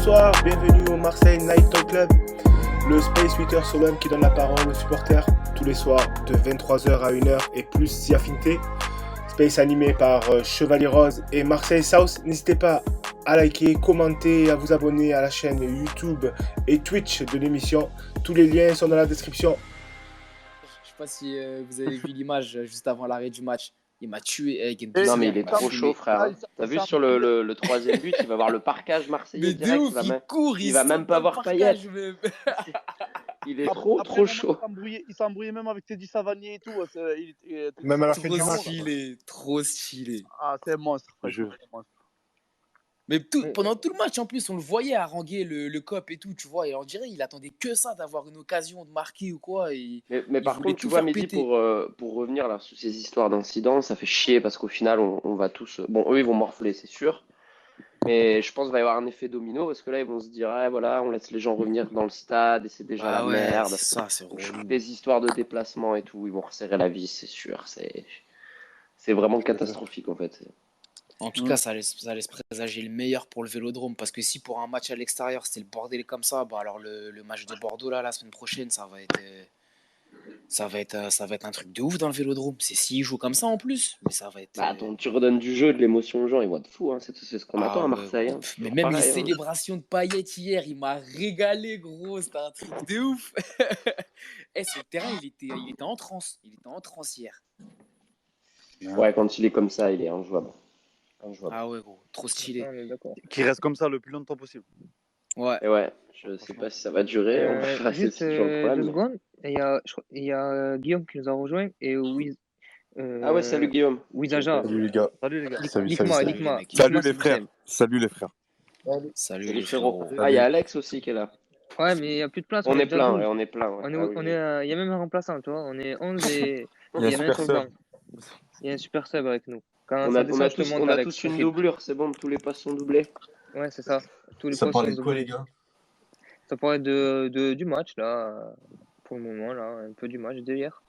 Bonsoir, bienvenue au Marseille Night Talk Club, le Space 8h sur l'homme qui donne la parole aux supporters tous les soirs de 23h à 1h et plus si affinité. Space animé par Chevalier Rose et Marseille South. N'hésitez pas à liker, commenter, à vous abonner à la chaîne YouTube et Twitch de l'émission. Tous les liens sont dans la description. Je sais pas si vous avez vu l'image juste avant l'arrêt du match. Il m'a tué avec une Non mais il est trop chaud, frère. T'as vu sur le troisième but, il va voir le parquage marseillais mais direct. ouf, il court, il va même pas voir Payet. Il est trop chaud. Il s'est embrouillé même avec Teddy Savanier et tout. Même à la fin du match. Trop stylé. Ah, c'est un monstre. Mais pendant tout le match, en plus, on le voyait haranguer le cop et tout, tu vois. Et on dirait il attendait que ça, d'avoir une occasion de marquer ou quoi. Et mais par contre, tu vois, Mehdi, pour revenir là, sur ces histoires d'incidents, ça fait chier parce qu'au final, on va tous... Bon, eux, ils vont morfler, c'est sûr. Mais je pense qu'il va y avoir un effet domino parce que là, ils vont se dire, ah, voilà, on laisse les gens revenir dans le stade et c'est déjà la merde. C'est ça, c'est relou. Les histoires de déplacement et tout, ils vont resserrer la vis, c'est sûr. C'est vraiment catastrophique, en fait. En tout cas, ça laisse présager le meilleur pour le Vélodrome. Parce que si pour un match à l'extérieur, c'était le bordel comme ça, bah alors le match de Bordeaux, là, la semaine prochaine, ça va être un truc de ouf dans le Vélodrome. C'est s'ils jouent comme ça en plus. Mais ça va être... Bah attends, tu redonnes du jeu, de l'émotion aux gens, ils vont être fous. Hein. C'est ce qu'on attend à Marseille. Hein. Mais même pareil, les célébrations de Payet hier, il m'a régalé, gros. C'était un truc de ouf. Sur le terrain, il était en transe. Il était en transe hier. Ouais, quand il est comme ça, il est injouable. Ah ouais, gros, trop stylé. Qui reste comme ça le plus longtemps possible. Ouais. Et ouais, je sais pas si ça va durer. Juste 2 secondes. Il y a Guillaume qui nous a rejoint et Wiz. Ah ouais, salut Guillaume. Wizaja. Salut les gars. Dites-moi. Salut les frères. Salut les frères. Salut les frérots. Ah, il y a Alex aussi qui est là. Ouais, mais il n'y a plus de place. On est plein. Ouais. On est plein. Il y a même un remplaçant, tu vois. On est 11 et il y a même sur le banc. Il y a un super sub avec nous. On a tous une doublure, c'est bon, tous les postes sont doublés. Ouais, c'est ça. Tous les ça postes parlait sont de quoi, doublés. les gars? Ça parlait du match, là. Pour le moment, là. Un peu du match d'hier.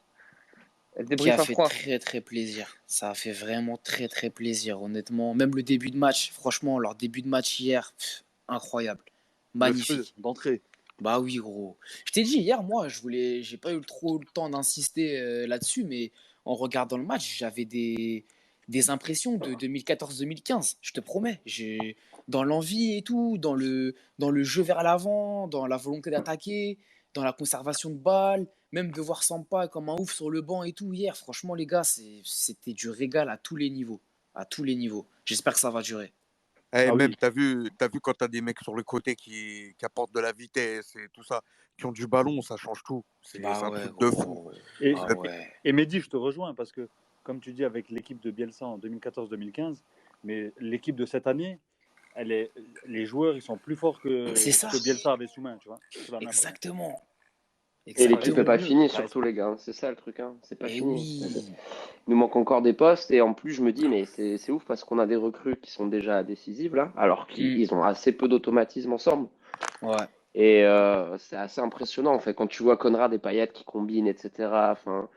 Qui a fait très très plaisir. Ça a fait vraiment très très plaisir, honnêtement. Même le début de match, franchement, leur début de match hier, incroyable. Magnifique. D'entrée. Bah oui, gros. Je t'ai dit hier, moi, j'ai pas eu trop le temps d'insister là-dessus, mais en regardant le match, j'avais des impressions de 2014-2015, je te promets. Dans l'envie et tout, dans le jeu vers l'avant, dans la volonté d'attaquer, dans la conservation de balles, même de voir Sampa comme un ouf sur le banc et tout hier. Franchement, les gars, c'était du régal à tous les niveaux. À tous les niveaux. J'espère que ça va durer. Même, t'as vu quand t'as des mecs sur le côté qui apportent de la vitesse et tout ça, qui ont du ballon, ça change tout. C'est un truc de fou. Et Mehdi, je te rejoins parce que, comme tu dis, avec l'équipe de Bielsa en 2014-2015, mais l'équipe de cette année, les joueurs, ils sont plus forts que Bielsa avait sous main, tu vois. Exactement. Et l'équipe n'est pas finie, surtout, les gars. C'est ça le truc. Hein. C'est pas fini. Oui. Il nous manque encore des postes. Et en plus, je me dis, mais c'est ouf parce qu'on a des recrues qui sont déjà décisives, là, alors qu'ils ont assez peu d'automatisme ensemble. Ouais. Et c'est assez impressionnant, en fait, quand tu vois Conrad et Payet qui combinent, etc. Enfin,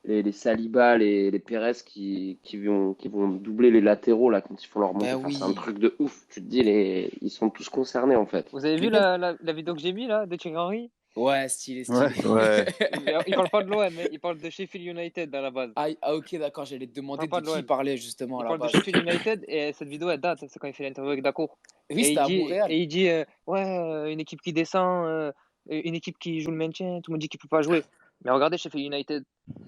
les Saliba, les Pérez qui vont doubler les latéraux, là, quand ils font leur montée. Oui. C'est un truc de ouf. Tu te dis, ils sont tous concernés, en fait. Vous avez vu la vidéo que j'ai mis, là, de Thierry Henry? Ouais, stylé. Ouais. Il parle pas de l'OM, mais il parle de Sheffield United dans la base. Ah ok, d'accord, j'allais te demander de qui il parlait justement. Il parle de Sheffield United et cette vidéo, elle date, c'est quand il fait l'interview avec Dacour. Oui, c'était à Montréal. Et il dit, une équipe qui descend, une équipe qui joue le maintien, tout le monde dit qu'il peut pas jouer. Mais regardez Sheffield United,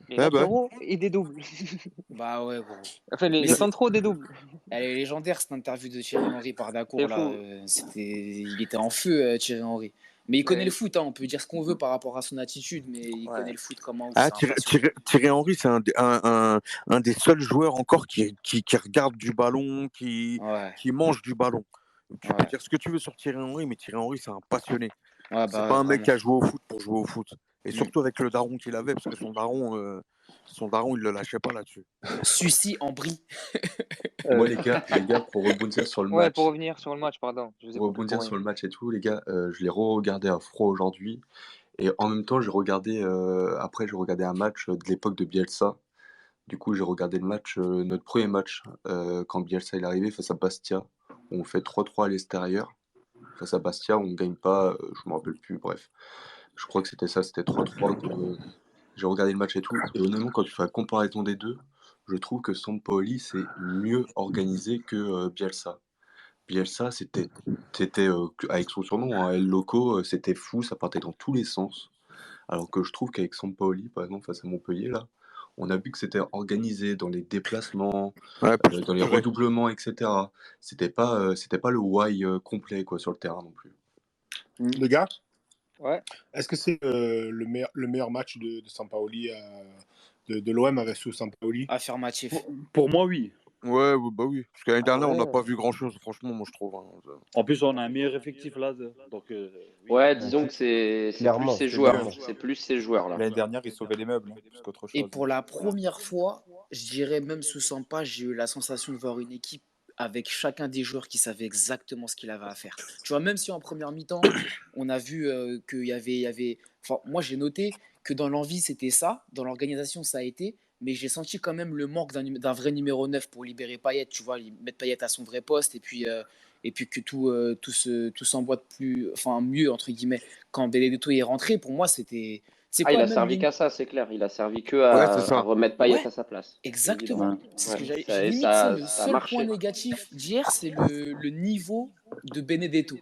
il dédouble. Bah ouais, gros. Enfin, les centraux dédoublent. Elle est légendaire cette interview de Thierry Henry par Dacour. Là. Il était en feu, Thierry Henry. Mais il connaît le foot, hein. On peut dire ce qu'on veut par rapport à son attitude, mais il connaît le foot comme un ouf. Thierry Henry, c'est un des seuls joueurs encore qui regarde du ballon, qui mange du ballon. Tu peux dire ce que tu veux sur Thierry Henry, mais Thierry Henry, c'est un passionné. C'est pas un mec qui a joué au foot pour jouer au foot. Et surtout avec le daron qu'il avait, parce que son daron, il le lâchait pas là-dessus. Sucy en brie. Moi, les gars, pour rebondir sur le match. Ouais, pour revenir sur le match, pardon. Pour rebondir sur le match et tout, les gars, je l'ai re-regardé à froid aujourd'hui. Et en même temps, j'ai regardé un match de l'époque de Bielsa. Du coup, j'ai regardé le match, notre premier match, quand Bielsa est arrivé face à Bastia. On fait 3-3 à l'extérieur. face à Bastia, on ne gagne pas, je ne me rappelle plus, bref. Je crois que c'était ça, c'était 3-3. J'ai regardé le match et tout. Et honnêtement, quand tu fais la comparaison des deux, je trouve que Sampaoli, c'est mieux organisé que Bielsa. Bielsa, c'était avec son surnom, hein, El Loco, c'était fou, ça partait dans tous les sens. Alors que je trouve qu'avec Sampaoli, par exemple, face à Montpellier, là, on a vu que c'était organisé dans les déplacements, dans les redoublements, etc. C'était pas le why complet quoi, sur le terrain non plus. Le gars, Ouais. est-ce que c'est le meilleur match de Sampaoli, de l'OM sous Sampaoli? Affirmatif. Pour moi, oui. Ouais, bah oui. Parce que l'année dernière, on n'a pas vu grand-chose, franchement, moi, je trouve. En plus, on a un meilleur effectif là. Donc, oui. Ouais, disons que c'est plus ses joueurs. C'est plus ses joueurs là. L'année dernière, ils sauvaient les meubles, plus qu'autre chose. Et pour la première fois, je dirais même sous Sampa, j'ai eu la sensation de voir une équipe avec chacun des joueurs qui savait exactement ce qu'il avait à faire. Tu vois, même si en première mi-temps, on a vu qu'il y avait... Enfin, moi, j'ai noté que dans l'envie, c'était ça. Dans l'organisation, ça a été. Mais j'ai senti quand même le manque d'un vrai numéro 9 pour libérer Payet. Tu vois, mettre Payet à son vrai poste. Et puis que tout s'emboîte mieux, entre guillemets. Quand Benedetto est rentré, pour moi, c'était... il a servi qu'à ça, c'est clair. Il a servi que à remettre Payet à sa place. Exactement. C'est ce que j'avais dit. Le seul point négatif d'hier, c'est le niveau de Benedetto.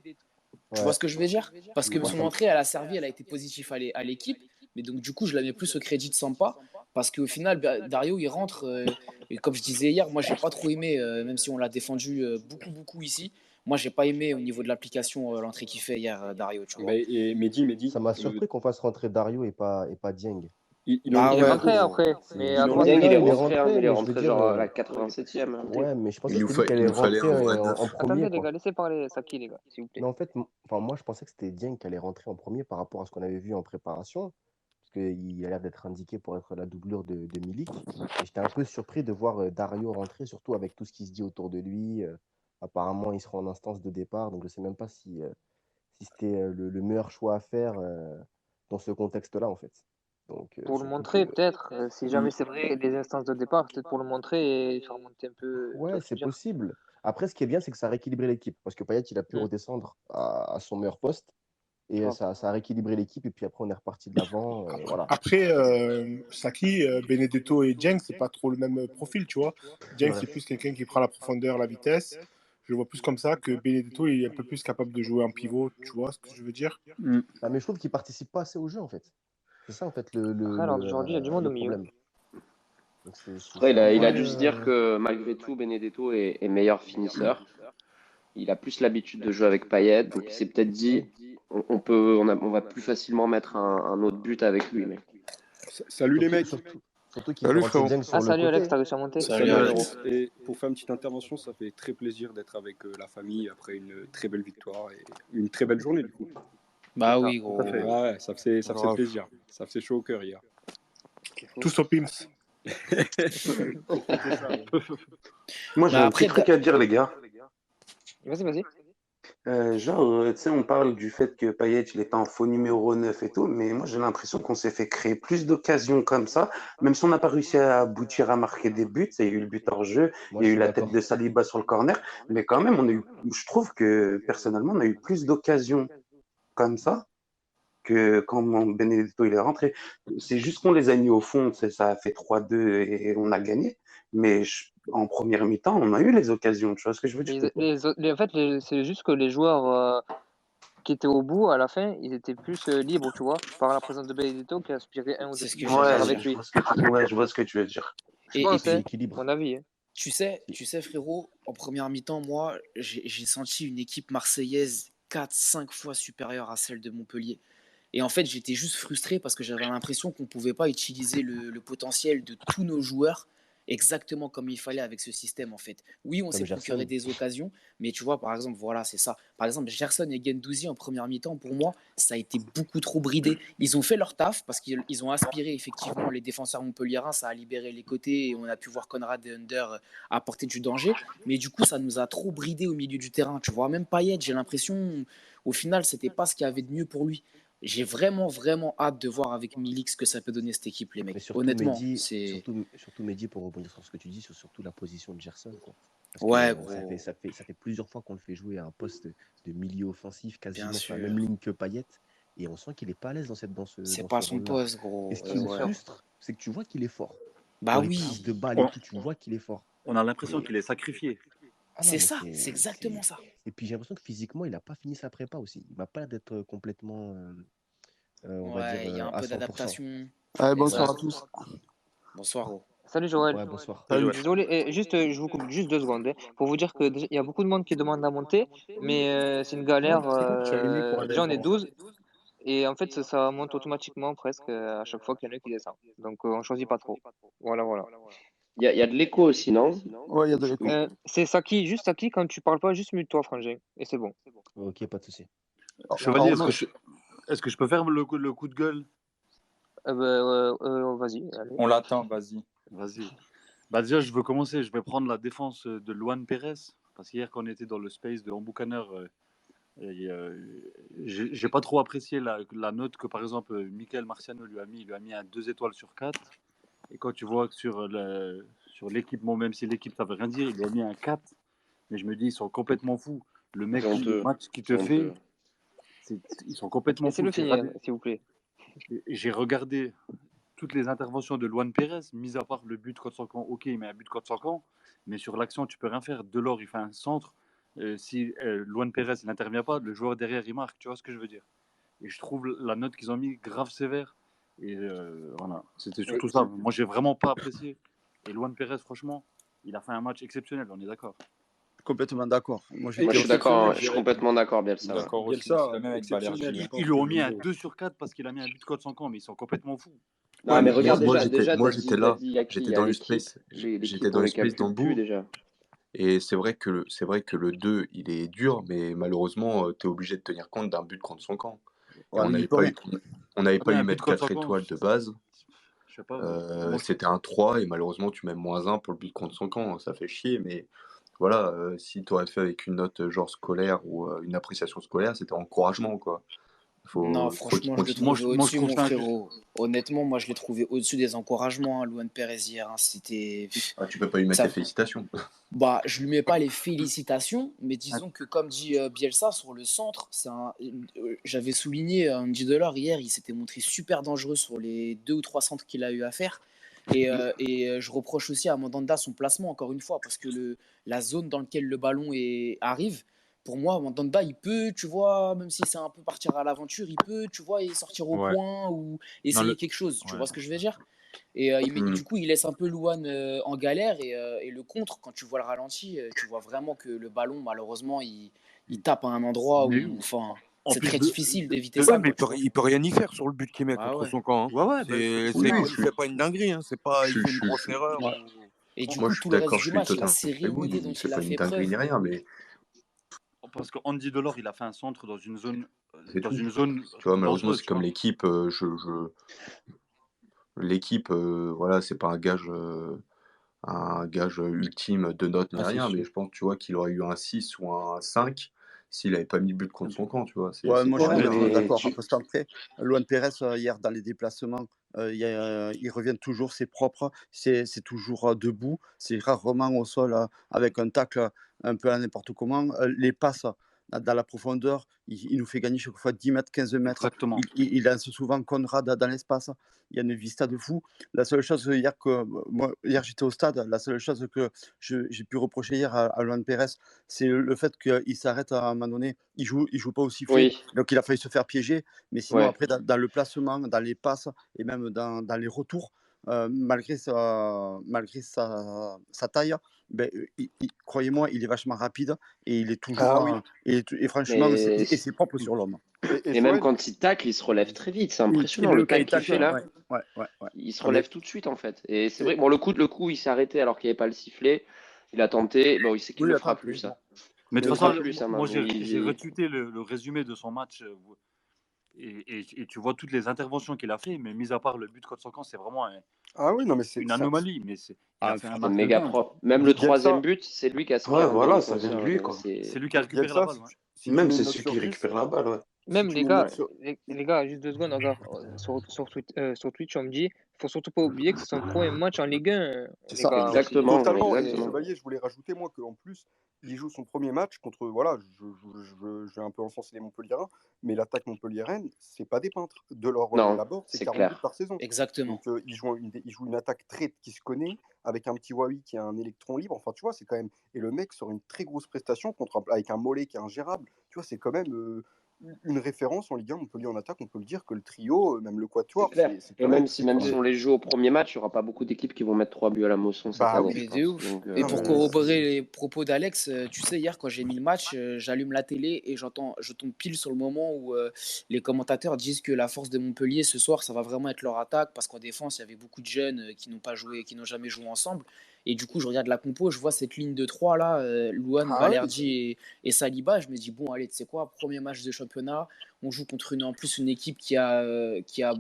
Tu vois ce que je veux dire? Parce que son entrée, elle a servi, elle a été positive à l'équipe. Mais donc, du coup, je la mets plus au crédit de Sampa. Parce qu'au final, Dario, il rentre. Et comme je disais hier, moi, j'ai pas trop aimé, même si on l'a défendu beaucoup ici. Moi, j'ai pas aimé au niveau de l'application l'entrée qu'il fait hier, Dario. Tu vois. Et Mehdi. Ça m'a surpris qu'on fasse rentrer Dario et pas Dieng. Il est rentré après. Mais à droite, il est rentré genre à la 87e. Ouais, mais je pensais que c'était qu'elle est rentrée en premier. Attendez, les gars, laissez parler Saki, les gars, s'il vous plaît. Mais en fait, moi, je pensais que c'était Dieng qui allait rentrer en premier par rapport à ce qu'on avait vu en préparation. Parce qu'il a l'air d'être indiqué pour être la doublure de Milik. Et j'étais un peu surpris de voir Dario rentrer, surtout avec tout ce qui se dit autour de lui. Apparemment, il sera en instance de départ. Donc, je ne sais même pas si c'était le meilleur choix à faire dans ce contexte-là, en fait. Donc, pour le montrer, peut-être. Si jamais c'est vrai, les instances de départ, peut-être pour le montrer et faire monter un peu. Ouais, c'est possible. Après, ce qui est bien, c'est que ça a rééquilibré l'équipe. Parce que Payet, il a pu redescendre à son meilleur poste. Et ça a rééquilibré l'équipe. Et puis après, on est reparti de l'avant. Voilà. Après, Saki, Benedetto et Dieng, c'est pas trop le même profil, tu vois. Dieng, c'est plus quelqu'un qui prend la profondeur, la vitesse. Je le vois plus comme ça que Benedetto il est un peu plus capable de jouer en pivot, tu vois ce que je veux dire? Ah, mais je trouve qu'il participe pas assez au jeu, en fait. C'est ça, en fait, alors aujourd'hui, il y a du monde au milieu. Il a dû se dire que malgré tout, Benedetto est meilleur finisseur. Il a plus l'habitude de jouer avec Payet, donc il s'est peut-être dit on va plus facilement mettre un autre but avec lui. Mais... Salut les mecs. Surtout salut frérot. Salut Alex, t'as réussi à monter. Salut Alex. Et pour faire une petite intervention, ça fait très plaisir d'être avec la famille après une très belle victoire et une très belle journée du coup. Bah oui, gros. Ouais, ça fait plaisir. Ça faisait chaud au cœur hier. Tous au Pims. Moi, j'ai un petit truc à dire, les gars. Vas-y. Tu sais, on parle du fait que Payet, il était en faux numéro 9 et tout, mais moi, j'ai l'impression qu'on s'est fait créer plus d'occasions comme ça, même si on n'a pas réussi à aboutir à marquer des buts. Il y a eu le but hors jeu, il y a eu la tête de Saliba sur le corner, mais quand même, je trouve que, personnellement, on a eu plus d'occasions comme ça que quand Benedetto il est rentré. C'est juste qu'on les a mis au fond, ça a fait 3-2 et on a gagné, mais en première mi-temps, on a eu les occasions, tu vois ce que je veux dire? En fait, c'est juste que les joueurs qui étaient au bout, à la fin, ils étaient plus libres, tu vois, par la présence de Benedetto qui a aspiré un ou deux avec lui. Je vois ce que tu veux dire. Je pense, mon avis. Tu sais, frérot, en première mi-temps, moi, j'ai senti une équipe marseillaise 4-5 fois supérieure à celle de Montpellier. Et en fait, j'étais juste frustré parce que j'avais l'impression qu'on ne pouvait pas utiliser le potentiel de tous nos joueurs exactement comme il fallait avec ce système, en fait. Oui, on s'est procuré des occasions, mais tu vois, par exemple, voilà, c'est ça. Par exemple, Gerson et Guendouzi en première mi-temps, pour moi, ça a été beaucoup trop bridé. Ils ont fait leur taf parce qu'ils ont aspiré effectivement les défenseurs montpelliérains, ça a libéré les côtés et on a pu voir Konrad et Under apporter du danger. Mais du coup, ça nous a trop bridé au milieu du terrain. Tu vois, même Payet, j'ai l'impression, au final, c'était pas ce qu'il y avait de mieux pour lui. J'ai vraiment hâte de voir avec Milik ce que ça peut donner cette équipe, les mecs. Honnêtement, surtout Mehdi, pour rebondir sur ce que tu dis, sur surtout la position de Gerson, quoi. Parce que Ouais, ça gros. fait plusieurs fois qu'on le fait jouer à un poste de milieu offensif, Bien quasiment sur la sûr. même ligne que Payet. Et on sent qu'il n'est pas à l'aise C'est dans pas ce son rôle-là. poste, gros. Et ce qui me sûr. frustre, c'est que tu vois qu'il est fort. Bah Dans les oui. prises de balles et tout, tu vois qu'il est fort. On a l'impression Et qu'il est sacrifié. ah non, C'est mais ça, c'est exactement ça. Et puis j'ai l'impression que physiquement, il n'a pas fini sa prépa aussi. Il m'a pas l'air d'être complètement, on va dire, Ouais, il y a un à peu 100%. d'adaptation. Allez, bonsoir Exact. à tous. Bonsoir, gros. Salut Joël. Ouais, bonsoir. Salut. Désolé, juste, je vous coupe juste 2 secondes, pour vous dire que déjà, il y a beaucoup de monde qui demande à monter, mais c'est une galère. Déjà, on est 12, et en fait, ça monte automatiquement presque à chaque fois qu'il y en a qui descend. Donc, on choisit pas trop. Voilà. Il y a de l'écho aussi, non? Ouais, il y a de l'écho. C'est Saki, juste Saki, quand tu parles pas, juste mute-toi, frangin, et c'est bon. Ok, pas de souci. Chevalier, est-ce que je peux faire le coup de gueule? Vas-y. Allez. On l'attend, vas-y. Vas-y. Bah déjà, je veux commencer. Je vais prendre la défense de Luan Pérez. Parce qu'hier, quand on était dans le space de Amboucaneur, j'ai pas trop apprécié la note que, par exemple, Michael Marciano lui a mis. Il lui a mis un 2 étoiles sur 4. Et quand tu vois que sur l'équipe, bon, même si l'équipe, ça veut rien dire, il lui a mis un 4. Mais je me dis, ils sont complètement fous. Le mec, le match qu'il te fait, ils sont complètement fous. Laissez-le finir, s'il vous plaît. J'ai regardé toutes les interventions de Luan Pérez, mis à part le but contre son camp. Ok, il met un but contre son camp, mais sur l'action, tu peux rien faire. Delors, il fait un centre. Si Luan Pérez n'intervient pas, le joueur derrière, il marque. Tu vois ce que je veux dire? Et je trouve la note qu'ils ont mis grave sévère. Et voilà, c'était surtout ça. Moi, j'ai vraiment pas apprécié. Et Luan Pérez, franchement, il a fait un match exceptionnel, on est d'accord? Complètement d'accord. Moi, je suis d'accord, je suis complètement d'accord, Bielsa. D'accord aussi, même avec Balerdi. Ils lui ont mis un 2 sur 4 parce qu'il a mis un but contre son camp, mais ils sont complètement fous. Non, mais regarde, moi j'étais là, j'étais dans le space, dans le bout. Et c'est vrai que le 2, il est dur, mais malheureusement, tu es obligé de tenir compte d'un but contre son camp. Et on n'avait pas eu mettre 4 étoiles de base. C'était un 3 et malheureusement tu mets -1 pour le but contre son camp. Ça fait chier, mais voilà, si tu aurais fait avec une note genre scolaire ou une appréciation scolaire, c'était encouragement, quoi. Non, franchement, je l'ai trouvé au-dessus, mon frérot. Honnêtement, moi, je l'ai trouvé au-dessus des encouragements, Luan Pérez hier. C'était. Tu peux pas lui mettre les félicitations. Bah, je lui mets pas les félicitations, mais disons que, comme dit Bielsa, sur le centre, j'avais souligné Andy Delors hier, il s'était montré super dangereux sur les 2 ou 3 centres qu'il a eu à faire. Et je reproche aussi à Mandanda son placement, encore une fois, parce que la zone dans laquelle le ballon arrive, pour moi, Mandanda, il peut, tu vois, même si c'est un peu partir à l'aventure, il peut, tu vois, sortir au point ou essayer quelque chose. Tu vois ce que je veux dire? Et du coup, il laisse un peu Luan en galère. Et le contre, quand tu vois le ralenti, tu vois vraiment que le ballon, malheureusement, il tape à un endroit où, enfin, c'est très difficile d'éviter ça. Mais il peut rien y faire sur le but qu'il met contre son camp. Il fait pas une dinguerie, hein. C'est pas, il fait une grosse erreur. Et du coup, tout le reste du match, la sérénité dont il a fait preuve. Ni rien, mais parce que Andy Delors, il a fait un centre dans une zone. Tu vois, malheureusement, c'est comme l'équipe. L'équipe, voilà, c'est pas un gage ultime de notes ni rien, mais je pense, tu vois, qu'il aurait eu un 6 ou un 5 s'il n'avait pas mis le but contre son camp, tu vois. Moi, je suis d'accord. Parce qu'après, Luan Pérez, hier, dans les déplacements, il revient toujours, c'est propre, c'est toujours debout, c'est rarement au sol avec un tacle un peu à n'importe comment. Les passes dans la profondeur, il nous fait gagner chaque fois 10 mètres, 15 mètres. Exactement. Il lance souvent Conrad dans l'espace. Il y a une vista de fou. La seule chose, hier j'étais au stade, la seule chose que j'ai pu reprocher hier à Luan Pérez, c'est le fait qu'il s'arrête à un moment donné. Il joue pas au sifflet, donc il a failli se faire piéger. Mais sinon, après, dans le placement, dans les passes et même dans les retours, malgré sa taille, croyez-moi, il est vachement rapide et il est toujours. Et franchement, c'est propre sur l'homme. Et même quand il tacle, il se relève très vite. C'est impressionnant le tacle qu'il fait là. Il se relève tout de suite en fait. Et c'est vrai, bon, le coup, il s'est arrêté alors qu'il n'y avait pas le sifflet. Il a tenté. Bon, il sait qu'il ne le fera plus ça. Mais de toute façon, moi j'ai retweeté le résumé de son match. Et tu vois toutes les interventions qu'il a fait, mais mis à part le but contre son camp, c'est vraiment une anomalie. Mais c'est un méga propre. Même le troisième but, c'est lui qui a voilà, ça vient de lui. C'est lui qui a récupéré la balle. Même c'est celui qui récupère la balle. Même tu les me gars, notes sur. les gars, juste 2 secondes, regarde, sur Twitch, on me dit, faut surtout pas oublier que c'est son premier match en Ligue 1, C'est les ça. gars. Exactement, Totalement. Et exactement. Chevalier, je voulais rajouter, moi, qu'en plus, il joue son premier match contre. Voilà, je vais un peu encenser les Montpelliérains, mais l'attaque montpelliéraine, c'est pas des peintres. De leur Non, l'abord, c'est c'est 40 buts clair. par saison. Exactement. Donc, il joue une attaque qui se connaît, avec un petit Wawi qui a un électron libre. Enfin, tu vois, c'est quand même. Et le mec sort une très grosse prestation avec un Mollet qui est ingérable. Tu vois, c'est quand même. Une référence en Ligue 1, Montpellier en attaque, on peut le dire que le trio, même le C'est quatuor, clair. c'est Et quand même si exceptionnel. on les joue au premier match, il n'y aura pas beaucoup d'équipes qui vont mettre 3 buts à la Mosson cette Bah année, oui, je Mais de pense. ouf. Donc, Et non pour mais corroborer les propos d'Alex, tu sais, hier, quand j'ai mis le match, j'allume la télé et je tombe pile sur le moment où les commentateurs disent que la force de Montpellier ce soir, ça va vraiment être leur attaque parce qu'en défense, il y avait beaucoup de jeunes qui n'ont pas joué, qui n'ont jamais joué ensemble. Et du coup, je regarde la compo, je vois cette ligne de 3 là, Louane, ah oui, Balerdi et Saliba. Je me dis, bon, allez, tu sais quoi, premier match de championnat, on joue contre en plus une équipe qui a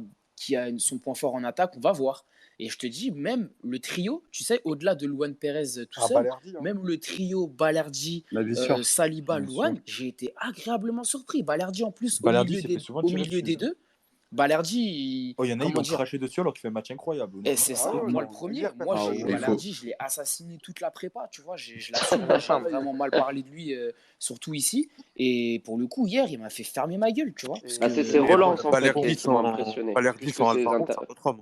son point fort en attaque, on va voir. Et je te dis, même le trio, tu sais, au-delà de Luan Pérez tout seul, Balerdi, hein. même le trio Balerdi, Bah, bien sûr. Saliba, Bien sûr. Luan, j'ai été agréablement surpris. Balerdi en plus, Balerdi s'est fait souvent au tirer milieu dessus. des deux. Balerdi, Oh, il y en a, ils comment l'ont dire, craché dessus alors qu'il fait un match incroyable. et Honnêtement, c'est c'est ça, Ah ouais, moi incroyable. le non, premier, hier, moi Patrick, j'ai Il faut. Balerdi, je l'ai assassiné toute la prépa, tu vois, je l'assume, j'ai pas vraiment mal parlé de lui, surtout ici, et pour le coup, hier, il m'a fait fermer ma gueule, tu vois, parce Bah, c'est ses que Mais relances en fait Balerdi qui m'ont sans, impressionné. Balerdi Plus que sans ses Alvaro, inter... c'est un autre homme.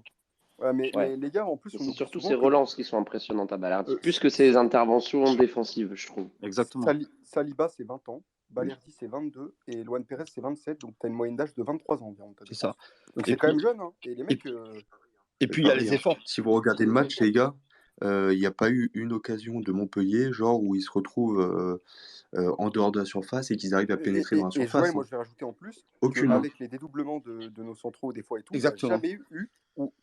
ouais, mais Ouais. les gars, en plus, Mais on c'est oublie surtout souvent ses que relances qui sont impressionnantes à Balerdi. euh, Plus que ses interventions défensives, je trouve. Exactement. Saliba, c'est 20 ans, Balerdi, c'est 22, et Luan Pérez, c'est 27, donc tu as une moyenne d'âge de 23 ans environ. C'est ça. Donc Et c'est quand même puis, jeune, hein. Et les et, mecs, et puis il y a Pareil, les hein. efforts. Si vous regardez le match, les gars, il n'y a pas eu une occasion de Montpellier, genre où ils se retrouvent en dehors de la surface et qu'ils arrivent à pénétrer dans la et Joël, surface. moi Hein. je vais rajouter en plus Aucune. Hein. qu'avec les dédoublements de nos centraux des fois et tout, il n'y a Exactement. jamais eu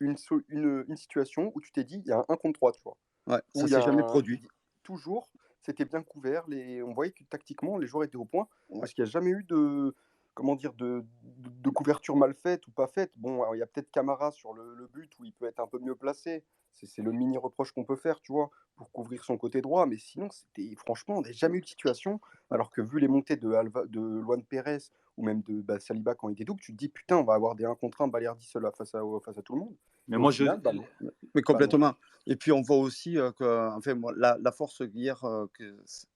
une situation où tu t'es dit il y a un 1 contre 3, tu vois. Ouais, Où ça il y s'est a jamais produit. toujours, c'était bien couvert, on voyait que tactiquement les joueurs étaient au point, Ouais. parce qu'il n'y a jamais eu comment dire, de couverture mal faite ou pas faite. Bon, alors, il y a peut-être Camara sur le but où il peut être un peu mieux placé. C'est le mini reproche qu'on peut faire, tu vois, pour couvrir son côté droit. Mais sinon, franchement, on n'a jamais eu de situation. Alors que vu les montées de Luan Pérez ou même de Saliba quand il dédouble, tu te dis putain, on va avoir des 1 contre 1 Balerdi seul face à tout le monde. Mais Et moi, au final, bah non. Mais Bah non. complètement. Et puis on voit aussi que enfin, moi, la force hier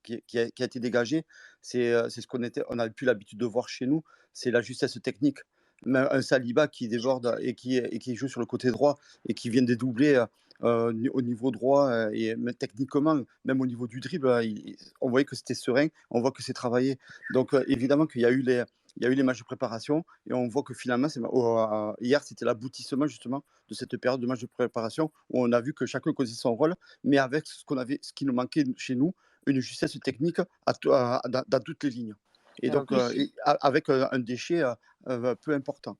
qui a été dégagée, c'est ce on a plus l'habitude de voir chez nous, c'est la justesse technique. Mais un Saliba qui déborde et qui joue sur le côté droit et qui vient dédoubler au niveau droit et mais techniquement, même au niveau du dribble, on voyait que c'était serein, on voit que c'est travaillé. Donc évidemment qu'il y a eu les matchs de préparation et on voit que finalement, hier, c'était l'aboutissement justement de cette période de match de préparation où on a vu que chacun connaissait son rôle, mais avec ce qui nous manquait chez nous, une justesse technique dans toutes les lignes. Et Et en donc, plus, avec un déchet peu important.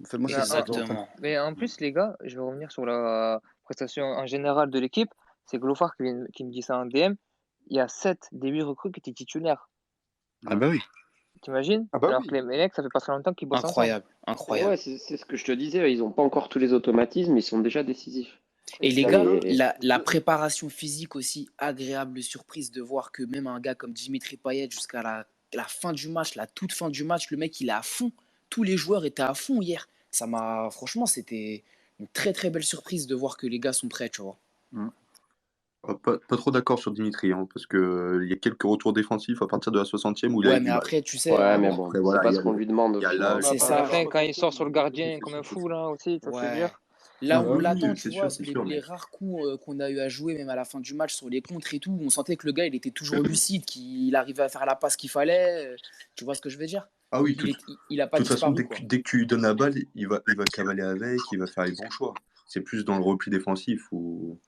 Enfin, moi, mais c'est ça que je retiens. exactement. mais en plus, les gars, je vais revenir sur la prestation en général de l'équipe. C'est Glofar qui me dit ça en DM. Il y a 7 des 8 recrues qui étaient titulaires. Ah ben oui. T'imagines? Ah bah Alors oui. que les mecs, ça fait pas très longtemps qu'ils bossent ensemble. Incroyable, Ouais, incroyable. c'est ce que je te disais. Ils n'ont pas encore tous les automatismes, ils sont déjà décisifs. Et les Il y a gars, deux- la préparation physique aussi, agréable surprise de voir que même un gars comme Dimitri Payet, jusqu'à la fin du match, la toute fin du match, le mec il est à fond. Tous les joueurs étaient à fond hier. Franchement, c'était une très très belle surprise de voir que les gars sont prêts, tu vois. Pas trop d'accord sur Dimitri, hein, parce qu'il y a quelques retours défensifs à partir de la 60e où il a Ouais, eu mais du mal. après, tu sais, Ouais, mais bon, Après, c'est voilà, pas il y ce a qu'on le- lui demande au il y a final. l'âge. c'est À la ça. fin, quand il sort sur le gardien comme un fou, là aussi, tu vois ce que je veux Ouais. dire? Là, Ah on oui, l'attend, oui, tu c'est vois, sûr, c'est sûr. les rares coups qu'on a eu à jouer, même à la fin du match, sur les contres et tout, on sentait que le gars, il était toujours lucide, qu'il arrivait à faire la passe qu'il fallait. Tu vois ce que je veux dire? Ah oui, Il a de pas toute façon, disparu, quoi. dès que tu lui donnes la balle, il va cavaler avec, il va faire les bons choix. C'est plus dans le repli défensif où.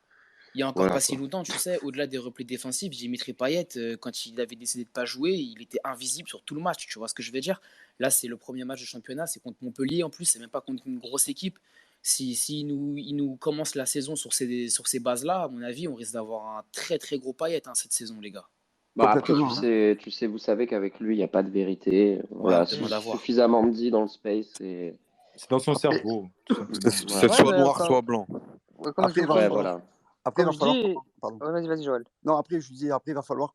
Il y a encore Voilà, pas si quoi. longtemps, tu sais, au-delà des replis défensifs, Dimitri Payet, quand il avait décidé de pas jouer, il était invisible sur tout le match. Tu vois ce que je veux dire? Là, c'est le premier match de championnat, c'est contre Montpellier en plus, c'est même pas contre une grosse équipe. Si il nous commence la saison sur ces bases-là, à mon avis, on risque d'avoir un très très gros Payet cette saison, les gars. Bah après, Complètement. vous savez qu'avec lui, il n'y a pas de vérité. Ouais, Voilà, on demande à voir. suffisamment dit dans le space. Et... C'est dans son cerveau, tout simplement. C'est Voilà. soit mais noir, soit blanc. comme Après, je il va dis, Ouais, falloir. voilà. Après, il comme va je falloir. dis, Pardon. ouais, vas-y, Joël. Non, après, je dis, après, il va falloir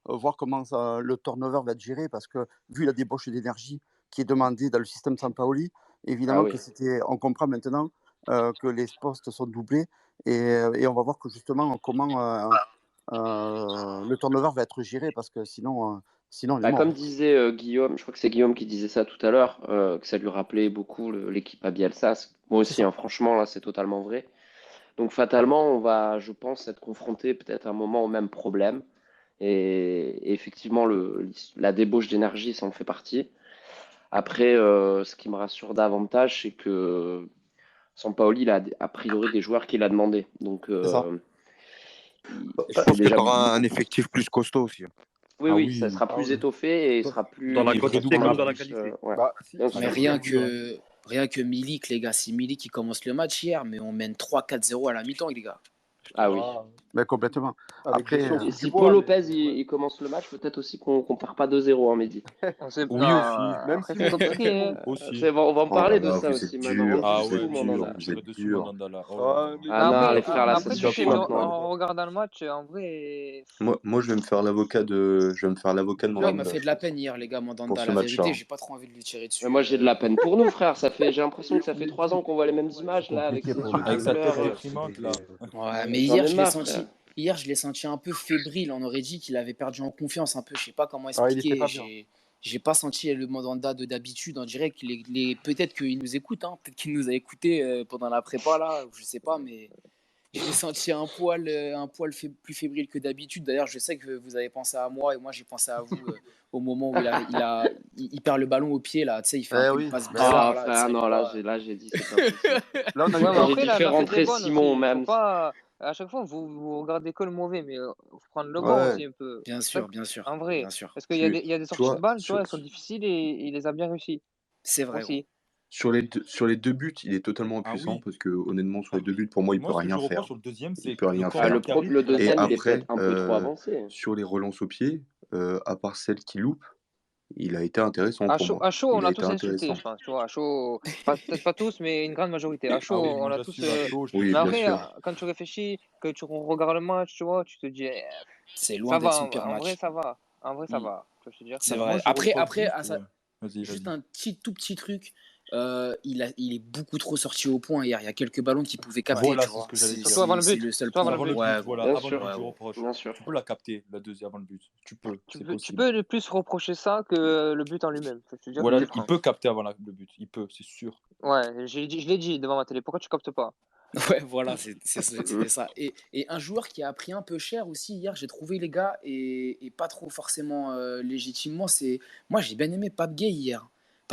voir comment le turnover va être géré parce que vu la débauche d'énergie qui est demandé dans le système Sampaoli. Évidemment que on comprend maintenant que les postes sont doublés et on va voir que justement comment le turnover va être géré parce que sinon il est mort. Comme disait Guillaume, je crois que c'est Guillaume qui disait ça tout à l'heure, que ça lui rappelait beaucoup l'équipe à Bielsa. Moi aussi, franchement, là, c'est totalement vrai. Donc fatalement, on va, je pense, être confronté peut-être à un moment au même problème. Et effectivement, la débauche d'énergie, ça en fait partie. Après, ce qui me rassure davantage, c'est que Sampaoli, il a a priori des joueurs qu'il a demandé. Donc, C'est ça. Je pense qu'il y aura un effectif plus costaud aussi. Oui, ça sera plus étoffé et il sera plus... Dans la quantité comme dans la qualité. Mais rien que Milik, les gars, si Milik il commence le match hier, mais on mène 3-4-0 à la mi-temps, les gars. Ah oui. Mais complètement. Après, si Paul Lopez il commence le match, peut-être aussi qu'on ne perd pas 2-0 en Mehdi. Oui, aussi. Même si c'est compliqué. On va en parler de ça aussi maintenant. Ah ouais, vous êtes dessus, Mandanda. Non, les frères, là, ça suffit maintenant. En regardant le match, en vrai. Moi, je vais me faire l'avocat de Mandanda. Il m'a fait de la peine hier, les gars, Mandanda. La vérité, j'ai pas trop envie de lui tirer dessus. Mais moi, j'ai de la peine pour nous, frère. J'ai l'impression que ça fait 3 ans qu'on voit les mêmes images là avec sa tête déprimante là. Ouais, mais hier, je l'ai senti un peu fébrile. On aurait dit qu'il avait perdu en confiance un peu. Je sais pas comment expliquer. J'ai pas senti le Mandanda d'habitude. On dirait qu'il peut-être qu'il nous écoute, hein. Peut-être qu'il nous a écouté pendant la prépa là, je sais pas, mais je l'ai senti un poil plus fébrile que d'habitude. D'ailleurs, je sais que vous avez pensé à moi et moi j'ai pensé à vous au moment où il perd le ballon au pied là. Tu sais, il fait un peu une passe bizarre. Là, j'ai dit c'est pas possible. J'ai fait rentrer Simon même. À chaque fois, vous regardez que le mauvais, mais faut prendre le bon aussi un peu. Bien sûr. En vrai. Parce qu'il y a des sorties de balles, tu vois, elles sont difficiles et il les a bien réussi. C'est vrai. Aussi. Sur les deux buts, il est totalement impuissant parce que honnêtement, sur les 2 buts, pour moi, il peut rien faire. Sur le deuxième, c'est il peut rien faire. Le deuxième, il est peut-être un peu trop avancé. Sur les relances au pied, à part celle qui loupe, il a été intéressant pour moi. À chaud, on a tous insulté, je pense. Tu vois, à chaud, peut-être pas tous, mais une grande majorité. À chaud, on a tous. Mais après, quand tu réfléchis, que tu regardes le match, tu vois, tu te dis. C'est loin d'être son pire match. En vrai, ça va. Je te dire. C'est vrai. Après, juste un tout petit truc. Il est beaucoup trop sorti au point hier. Il y a quelques ballons qu'il pouvait capter. Voilà, tu vois. C'est avant le but. Le seul point. Avant le but, tu peux la capter, la deuxième avant le but. Tu peux le plus reprocher ça que le but en lui-même. Voilà, il peut capter avant le but. Il peut, c'est sûr. Ouais, je l'ai dit devant ma télé. Pourquoi tu captes pas? Ouais, voilà, c'était ça. Et un joueur qui a pris un peu cher aussi hier, j'ai trouvé les gars, et pas trop forcément légitimement, moi j'ai bien aimé Pape Gueye hier.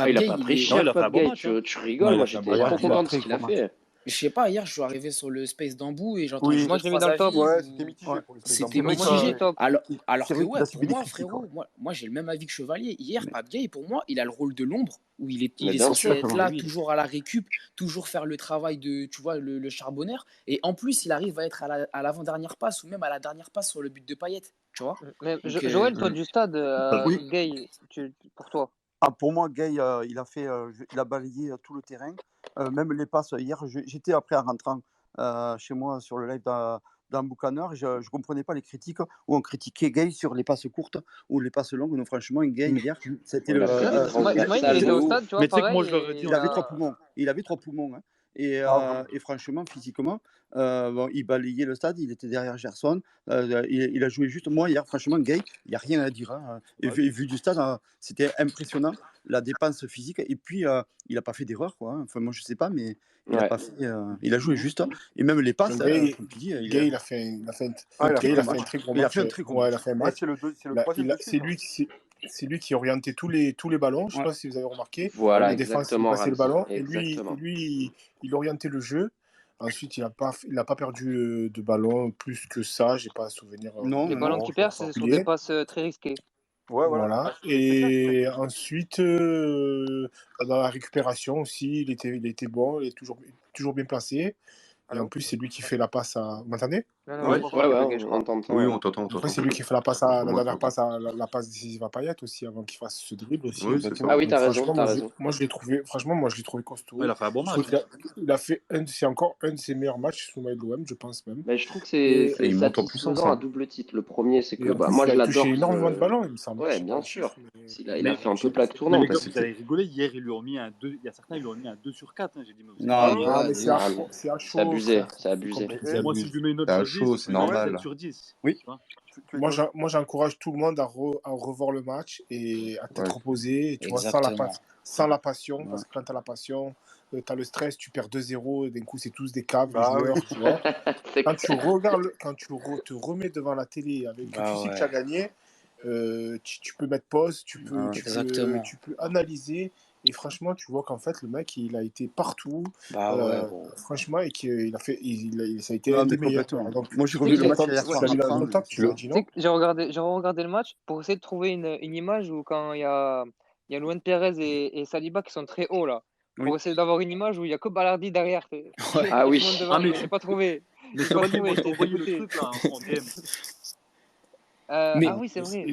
Il a pas pris cher, Pape Gueye, tu rigoles, moi j'étais trop content de ce qu'il a fait. Je sais pas, hier je suis arrivé sur le space d'Ambou et j'entends moi je l'ai mis dans le top. C'était mitigé pour le space C'était mitigé. Alors que pour moi, frérot, moi j'ai le même avis que Chevalier. Hier, Pape Gueye, pour moi, il a le rôle de l'ombre, où il est censé être là, toujours à la récup, toujours faire le travail de, tu vois, le charbonneur. Et en plus, il arrive à être à l'avant-dernière passe ou même à la dernière passe sur le but de Payet. Tu vois. Mais Joël, toi du stade, Gueye, pour toi? Pour moi, Gueye, il a balayé tout le terrain. Même les passes, hier, j'étais après en rentrant chez moi sur le live dans Boucaneur, je ne comprenais pas les critiques où on critiquait Gueye sur les passes courtes ou les passes longues. Non, franchement, Gueye, hier, c'était le. Il était au stade, tu vois, mais tu sais que moi, je leur ai dit, il avait 3 poumons. Hein. Et franchement, physiquement, il balayait le stade, il était derrière Gerson, il a joué juste. Moi, hier, franchement, Gueye, il n'y a rien à dire. Hein. Et vu du stade, c'était impressionnant, la dépense physique. Et puis, il n'a pas fait d'erreur, quoi. Hein. Enfin, moi, je ne sais pas, mais il a pas fait. Il a joué juste. Et même les passes, Gueye, il a fait un très gros match. Il a fait un match. C'est lui qui orientait tous les ballons. Je ne sais pas si vous avez remarqué. Voilà, les défenses, il passait le ballon. Et exactement. lui, il orientait le jeu. Ensuite, il n'a pas perdu de ballon plus que ça. Je n'ai pas à souvenir. Les ballons qu'il perd, c'est sur des passes très risquées. Voilà. Et ensuite, dans la récupération aussi, il était bon. Il est toujours bien placé. Et en plus, c'est lui qui fait la passe à. Vous m'entendez? Ouais, on t'entend. Oui, on t'entend. Après, c'est lui qui fait la passe à la dernière passe la passe décisive à Payet aussi, avant qu'il fasse ce dribble aussi. Oui, c'est ça. Ah oui, t'as Franchement, raison. moi, je l'ai trouvé costaud. Il a fait un bon match. Il a fait c'est encore un de ses meilleurs matchs sous maillot de l'OM, je pense même. Mais je trouve que c'est il monte en puissance, satisfaisant hein. à double titre. Le premier, c'est que Et en plus, moi il je a touché l'adore. énormément de ballons, il me semble. Ouais, Je sais bien pas, sûr. mais- Il a fait un peu plaque Mais tournante. les gars, vous allez rigoler. Hier, ils lui ont mis un 2. Il y a certains, ils lui ont mis un 2 sur 4. J'ai dit, mais vous Non, êtes- Ah, mais c'est à C'est chaud. abusé, frère. c'est abusé. compliqué. Moi, si je lui mets une note C'est à sur 10, chaud, c'est je lui mets normal. 7 sur 10. Oui. Tu vois. Moi, j'encourage tout le monde à revoir le match et à tête Ouais. reposée, tu vois, Exactement. sans la passion, parce que quand tu as la passion, tu as le stress, tu perds 2-0, et d'un coup, c'est tous des caves, les Bah oui. joueurs, tu vois. C'est Quand clair. tu regardes, quand tu te remets devant la télé, avec que Bah tu sais que ouais. tu as gagné, tu peux mettre pause, Exactement. tu peux analyser. Et franchement, tu vois qu'en fait, le mec, il a été partout. Bah ouais, bon. Franchement, et qu'il a fait, ça a été Non, un mais des meilleurs. complètement. Donc, Moi, j'ai revu le match hier c'est soir. dans le top, tu l'as dit, Tu sais non? que j'ai regardé le match pour essayer de trouver une image où quand il y a Luan Pérez et Saliba qui sont très hauts là. Pour Oui. essayer d'avoir une image où il n'y a que Balardi derrière. Ah oui. Mais j'ai pas trouvé. Mais J'ai pas Chevalier, moi, trouvé, je t'ai j'ai envoyé le écouté. truc là en DM. Mais- Ah oui, c'est vrai. Et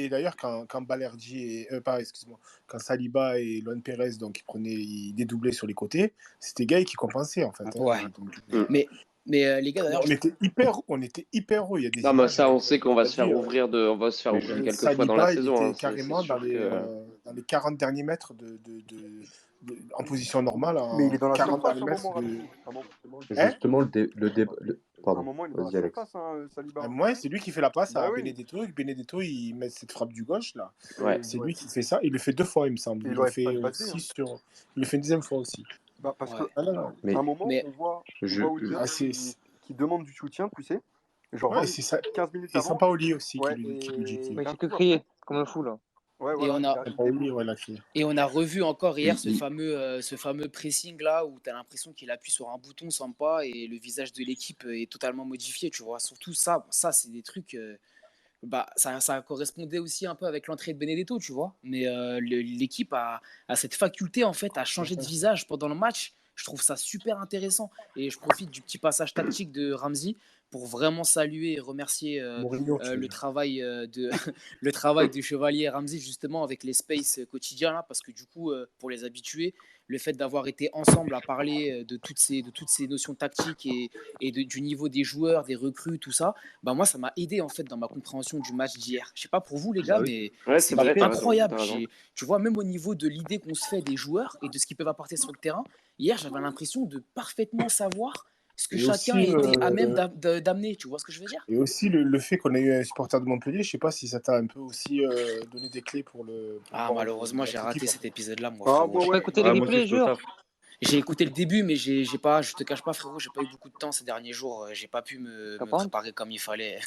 d'ailleurs, quand Balerdi quand Saliba et Luan Pérez, donc ils dédoublaient sur les côtés, c'était Gay qui compensait en fait. hein. Ouais. Donc, Mais les gars, d'ailleurs, on était hyper haut. Il y a des Non, mais images, ça, on sait qu'on va se faire dit, ouvrir on va se faire ouvrir quelques fois Saliba, dans la il saison. était Hein. carrément C'est sûr dans les 40 derniers mètres en position normale. Mais il est dans la 40 surface derniers un moment, mètres Ramzi. Justement, le débat. À un Pardon, moment, il est dans la vas-y, Alex. surface, hein, Saliba. Moi, c'est lui qui fait la passe Bah à oui. Benedetto. Et Benedetto, il met cette frappe du gauche là. Ouais. C'est lui qui fait ça. Il le fait 2 fois, il me semble. Il Il le aurait fait pas le passer, aussi il le fait une deuxième fois aussi. Bah, parce Ouais. que non. Mais à un moment, Mais- on voit je- Williams Ah, qui demande du soutien, tu sais. Genre Ouais, 20 c'est ça. 15 minutes Et avant. Sampaoli aussi Ouais, qui lui dit. Mais il d'un fait que coup, crier après- comme un fou là. Ouais, Et voilà, on a- il Sampaoli, ouais, la clé. Et on a revu encore hier Il- ce fameux pressing là où tu as l'impression qu'il appuie sur un bouton sans pas et le visage de l'équipe est totalement modifié, tu vois. Surtout ça c'est des trucs. Ça correspondait aussi un peu avec l'entrée de Benedetto, tu vois. Mais l'équipe a cette faculté en fait à changer de visage pendant le match. Je trouve ça super intéressant. Et je profite du petit passage tactique de Ramsey pour vraiment saluer et remercier Mourinho, tu veux le dire. travail le travail du Chevalier Ramsey justement avec les spaces quotidiens là, parce que du coup pour les habitués, le fait d'avoir été ensemble à parler de toutes ces notions tactiques et du niveau des joueurs, des recrues, tout ça, moi ça m'a aidé en fait dans ma compréhension du match d'hier. Je sais pas pour vous les gars, mais Ouais, c'est vrai, c'était t'as raison, incroyable. t'as raison. Tu vois, même au niveau de l'idée qu'on se fait des joueurs et de ce qu'ils peuvent apporter sur le terrain, hier j'avais l'impression de parfaitement savoir ce que Et chacun aussi, était à même d'amener, tu vois ce que je veux dire? Et aussi le fait qu'on ait eu un supporter de Montpellier, je sais pas si ça t'a un peu aussi donné des clés pour Malheureusement, j'ai notre raté équipe, cet épisode-là, moi, Ah, frérot. moi, J'ai ouais. pas écouté les moi aussi, replays, j'étais au jure. taf. J'ai écouté le début, mais je te cache pas, frérot, j'ai pas eu beaucoup de temps ces derniers jours. J'ai pas pu me T'as pas honte? préparer comme il fallait.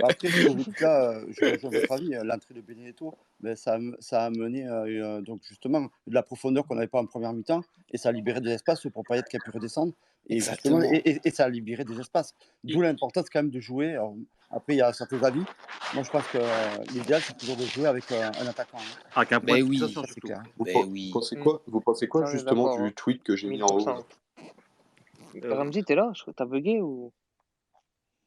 Après, sur le coup là, je rejoins votre avis. L'entrée de Benedetto, ça a amené donc justement de la profondeur qu'on n'avait pas en première mi-temps et ça a libéré de l'espace pour Payet qui a pu redescendre. Et justement, Exactement. et ça a libéré des espaces. D'où l'importance quand même de jouer. Alors, après, il y a certains avis. Moi, je pense que l'idéal, c'est toujours de jouer avec un attaquant. Hein. Avec un point de Ben oui, fixation, Ça, c'est surtout. clair. Vous pensez quoi Ça, on est justement d'accord, du hein. tweet que j'ai mis en haut là 1000%. Ramzi, t'es là? T'as bugué ou?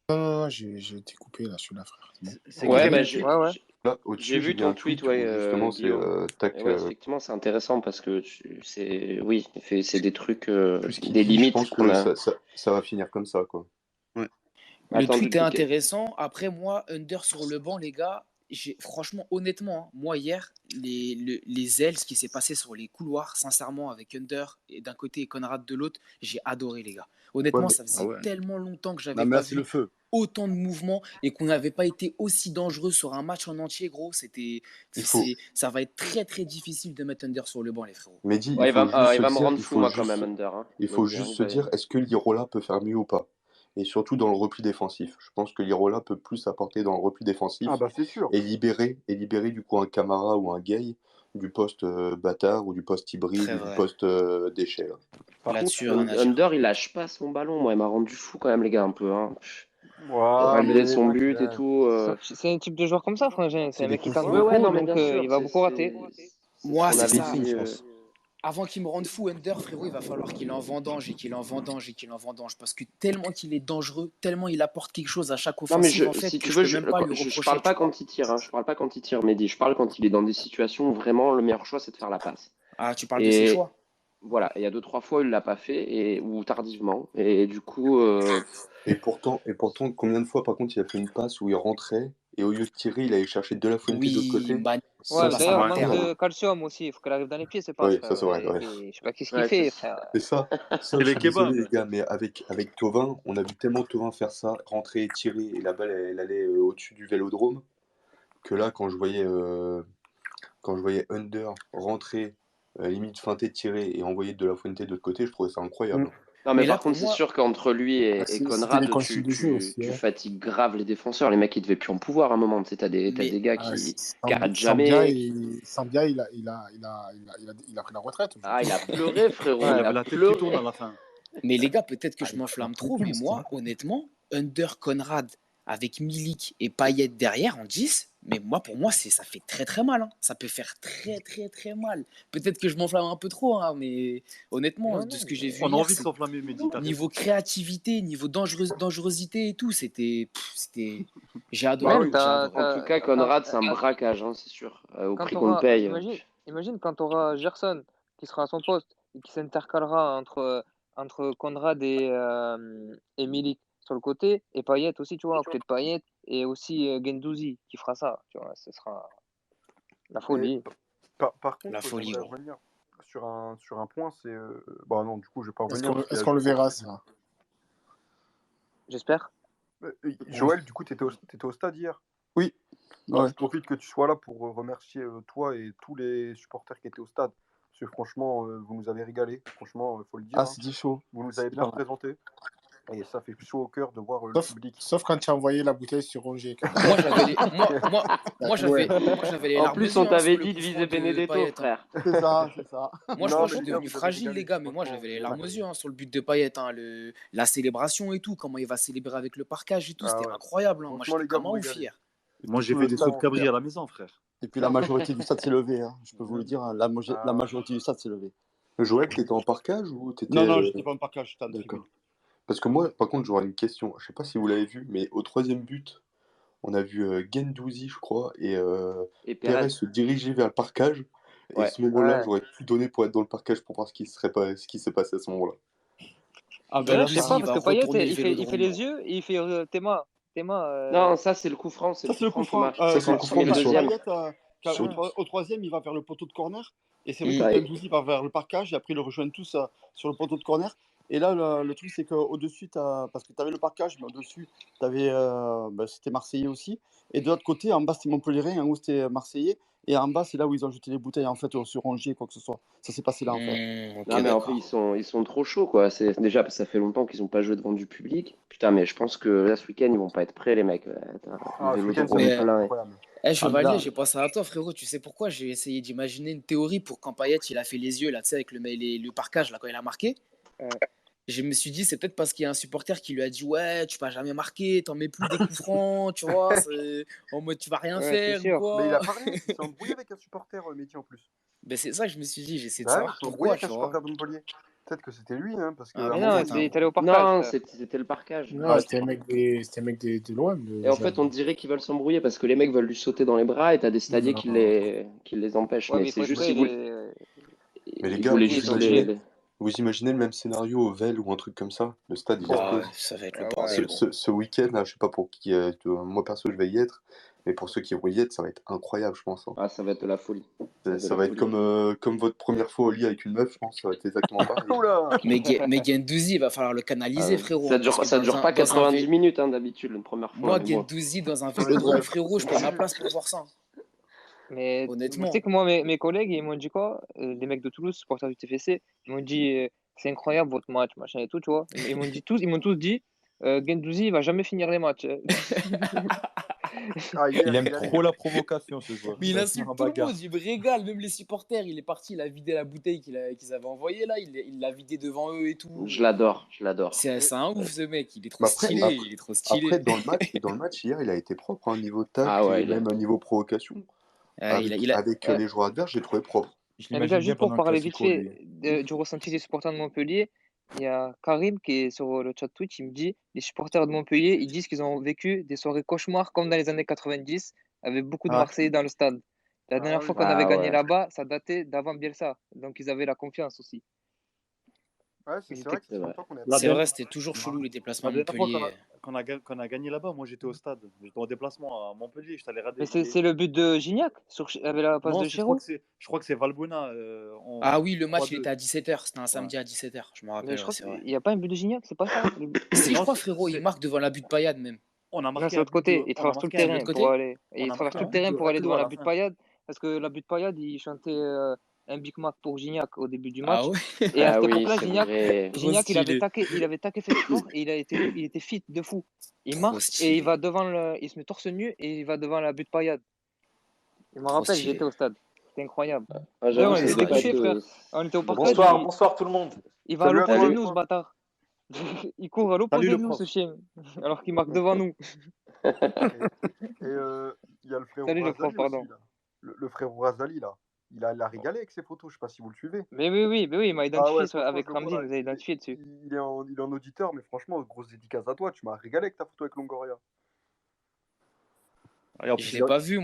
Non, j'ai été coupé là, celui-là, frère. C'est Ouais, Kevin bah, qui- Ouais. Là, j'ai au-dessus, vu mis ton un tweet, où justement c'est Guillaume. tac, Et ouais, effectivement, c'est intéressant parce que c'est des trucs, tout ce qu'il des dit, je limites pense qu'on que a. ça va finir comme ça, quoi. Le Attends, tweet est intéressant. Après, moi, under sur le banc, les gars, franchement, honnêtement, moi, hier, les ailes, ce qui s'est passé sur les couloirs, sincèrement, avec Under et d'un côté et Conrad de l'autre, j'ai adoré, les gars. Honnêtement, Ouais, mais- ça faisait tellement longtemps que Non, j'avais mais pas là, c'est vu le feu. autant de mouvements et qu'on n'avait pas été aussi dangereux sur un match en entier, gros. Ça va être très, très difficile de mettre Under sur le banc, les frérots. Mehdi, Ouais, il va me dire, rendre fou, moi, quand même, Under. Hein. il faut juste se dire, est-ce que l'Irola peut faire mieux ou pas? Et surtout dans le repli défensif. Je pense que l'Irola peut plus apporter dans le repli défensif Ah, bah, c'est sûr. et libérer du coup un Camara ou un Gay du poste bâtard ou du poste hybride Très ou du vrai. poste déchet. Là. Par Là-dessus, contre, rien à dire. Under, il lâche pas son ballon. Moi, il m'a rendu fou quand même, les gars, un peu. Hein. ouah, Régler mais son but et tout. C'est un type de joueur comme ça, Frangin. C'est un mec qui tente Ouais, beaucoup, non, mais donc bien sûr. il va beaucoup rater. C'est Moi, ce qu'on c'est avait ça. dit. Je pense. avant qu'il me rende fou, Under, frérot, il va falloir qu'il en vendange et qu'il en vendange et qu'il en vendange. Parce que tellement qu'il est dangereux, tellement il apporte quelque chose à chaque offensive, en fait, si que tu je veux, peux même pas lui reprocher. je parle pas quand il tire, hein. Je parle pas quand il tire, Mehdi. Je parle quand il est dans des situations où vraiment le meilleur choix, c'est de faire la passe. Ah, tu parles de ses choix? Voilà, il y a 2-3 fois où il l'a pas fait, ou tardivement. Et du coup. Et pourtant, combien de fois, par contre, il a fait une passe où il rentrait et au lieu de tirer, il allait chercher De La Fuente de l'autre côté. Ouais, d'ailleurs, manque de calcium aussi. Il faut qu'elle arrive dans les pieds, c'est pas. Oui, ça c'est vrai. Ouais. Je sais pas qu'est-ce qu'il fait, frère. C'est ça. Je suis désolé, les gars, mais avec Thauvin, on a vu tellement Thauvin faire ça, rentrer et tirer, et la balle, elle allait au-dessus du vélodrome, que là, quand je voyais Under rentrer, limite feinter, tirer et envoyer De La Fuente de l'autre côté, je trouvais ça incroyable. Non, mais par contre, c'est sûr qu'entre lui et Conrad, tu fatigues grave les défenseurs. Les mecs, ils devaient plus en pouvoir à un moment. Tu sais, t'as des gars qui arrêtent jamais. Sambia, il a pris la retraite. Ah, il a pleuré, frérot. Il avait la tête qui tourne à la fin. Mais les gars, peut-être que je m'enflamme trop, mais moi, honnêtement, Under, Conrad, avec Milik et Payet derrière en 10, mais pour moi, ça fait très très mal. Hein. Ça peut faire très très très mal. Peut-être que je m'enflamme un peu trop, hein, mais honnêtement, de ce que j'ai vu, on a envie de s'enflammer, Mehdi. Niveau créativité, niveau dangerosité et tout, c'était j'ai adoré. En tout cas, Conrad, c'est un braquage, hein, c'est sûr. Au prix qu'on le paye. Imagine quand tu auras Gerson qui sera à son poste et qui s'intercalera entre Conrad et Milik sur le côté, et Payet aussi, tu vois, à côté de Payet, et aussi Guendouzi qui fera ça, tu vois, ce sera la folie. Par contre, la folie, je voudrais revenir sur un point, c'est... Bah non, du coup, je vais pas revenir. Est-ce qu'on le verra, ça? J'espère. Joël, du coup, tu étais au stade hier? Oui. Ouais. Je profite que tu sois là pour remercier toi et tous les supporters qui étaient au stade. Parce que franchement, vous nous avez régalé. Franchement, il faut le dire. Ah, c'était chaud. Vous nous avez bien représenté. Et ça fait chaud au cœur de voir le public. Sauf quand tu as envoyé la bouteille sur Rongier. Moi, j'avais les larmes. En plus, on t'avait dit de viser Benedetto, frère. C'est ça. Moi, je crois que je suis devenu fragile, les gars, mais moi, j'avais les larmes aux yeux sur le but de Payet. Hein, la célébration et tout, comment il va célébrer avec le parquage et tout, c'était incroyable. Hein. Moi, j'étais vraiment fier. Moi, j'ai fait des sauts de cabri à la maison, frère. Et puis, la majorité du stade s'est levée. Hein. Je peux vous le dire, hein, la majorité du stade s'est levée. Joël, t'étais en parquage ou t'étais... Non, j'étais pas en parquage. D'accord. Parce que moi, par contre, j'aurais une question. Je sais pas si vous l'avez vu, mais au 3e but, on a vu Guendouzi, je crois, et Perez se diriger vers le parquage. Et à ce moment-là, j'aurais tout donné pour être dans le parquage pour voir ce qui s'est passé à ce moment-là. Ah ben là, je sais pas, parce que Payet, il fait les yeux et il fait Théma. Non, ça, c'est le coup franc. Ça, c'est le coup franc. Au 3e, il va vers le poteau de corner. Et c'est vrai que Guendouzi va vers le parquage et après, ils le rejoignent tous sur le poteau de corner. Et là, le truc, c'est qu'au-dessus, parce que tu avais le parquage, mais au-dessus, tu avais, c'était Marseillais aussi. Et de l'autre côté, en bas, c'était Montpellier, en haut, c'était Marseillais. Et en bas, c'est là où ils ont jeté les bouteilles, en fait, sur Rongier, quoi que ce soit. Ça s'est passé là, en fait. Non, mais en fait, ils sont trop chauds, quoi. Déjà, ça fait longtemps qu'ils n'ont pas joué devant du public. Putain, mais je pense que là, ce week-end, ils vont pas être prêts, les mecs. Ce week-end, c'est incroyable. Chevalier, j'ai pensé à toi, frérot. Tu sais pourquoi? J'ai essayé d'imaginer une théorie pour quand Payet, il a fait les yeux, là, tu sais, avec le parquage, là, quand il a marqué. Je me suis dit, c'est peut-être parce qu'il y a un supporter qui lui a dit ouais, tu vas jamais marquer, t'en mets plus des coups francs, tu vois, en mode tu vas rien faire ou quoi. Mais il a parlé, il s'est embrouillé avec un supporter métier en plus. Ben c'est ça que je me suis dit, j'essaie de savoir pourquoi, tu vois. Peut-être que c'était lui, hein, parce que. non, il est allé au parquage. Non, c'était le parquage. Non, c'était un mec de l'OM. Et en fait, on dirait qu'ils veulent s'embrouiller parce que les mecs veulent lui sauter dans les bras et t'as des stadiers qui les empêchent. Mais c'est juste qu'ils voulaient. Mais les gars, vous imaginez le même scénario au Vel ou un truc comme ça? Le stade, il explose. Ça va être le bordel. Ce week-end, je sais pas pour qui, moi perso, je vais y être, mais pour ceux qui vont y être, ça va être incroyable, je pense. Hein. Ah, ça va être de la folie. Ça va être comme votre première fois au lit avec une meuf, je pense, ça va être exactement pareil. Mais Guendouzi, il va falloir le canaliser, frérot. Ça dure pas 90 minutes, hein, d'habitude, une première fois. Moi, Guendouzi, dans un vélodrome, frérot, je prends ma place pour voir ça. Mais honnêtement, tu sais que moi, mes collègues, ils m'ont dit quoi? Les mecs de Toulouse, supporters du TFC, ils m'ont dit c'est incroyable votre match, machin et tout, tu vois. Ils m'ont tous dit Guendouzi, il va jamais finir les matchs. Il aime trop la provocation, ce joueur. Mais il insulte tout le monde, il me régale, même les supporters. Il est parti, il a vidé la bouteille qu'ils avaient envoyée là, il l'a vidé devant eux et tout. Je l'adore. C'est un ouf ce mec, il est trop stylé. Il est trop stylé. Après, dans le match hier, il a été propre, niveau tact, et même niveau provocation. Avec les joueurs adverses, j'ai trouvé propre. Les gars, juste pour parler vite fait du ressenti des supporters de Montpellier, il y a Karim qui est sur le chat Twitch, il me dit les supporters de Montpellier, ils disent qu'ils ont vécu des soirées cauchemars comme dans les années 90, avec beaucoup de Marseillais dans le stade. La dernière fois qu'on avait gagné là-bas, ça datait d'avant Bielsa, donc ils avaient la confiance aussi. Ouais, c'est vrai que c'est longtemps qu'on C'est vrai, c'était toujours chelou les déplacements à Montpellier. Qu'on a gagné là-bas, moi j'étais au stade. J'étais en déplacement à Montpellier, je t'allais rader. Mais c'est le but de Gignac avec la passe de Chiro. Je crois que c'est Valbuena. Ah oui, le match il était à 17h, c'était un samedi à 17h, je me rappelle. Il n'y a pas un but de Gignac, c'est pas ça. Si, je crois, frérot, il marque devant la but de Payade même. On a marqué. Non, c'est de l'autre côté, il traverse tout le terrain pour aller. Il traverse tout le terrain pour aller devant la but de Payade, parce que la but de Payade, il chantait un Big Mac pour Gignac au début du match. Et à cette époque-là, Gignac il avait taqué fait sport et il était fit de fou. Il marque et il va devant il se met torse nu et il va devant la but de Payade. Je me rappelle, j'étais au stade. C'était incroyable. On était couchés, frère. On était au parc. Bonsoir tout le monde. Il va à l'opposé de nous, ce bâtard. Il court à l'opposé de nous, ce chien. Alors qu'il marque devant nous. Et il y a le frérot Razali aussi, là. Le frérot Razali, là. Il a régalé avec ses photos, je sais pas si vous le suivez. Mais oui, il m'a identifié avec Ramzi, il nous a identifié dessus. Il est en auditeur, mais franchement, grosse dédicace à toi, tu m'as régalé avec ta photo avec Longoria. Je l'ai pas vu,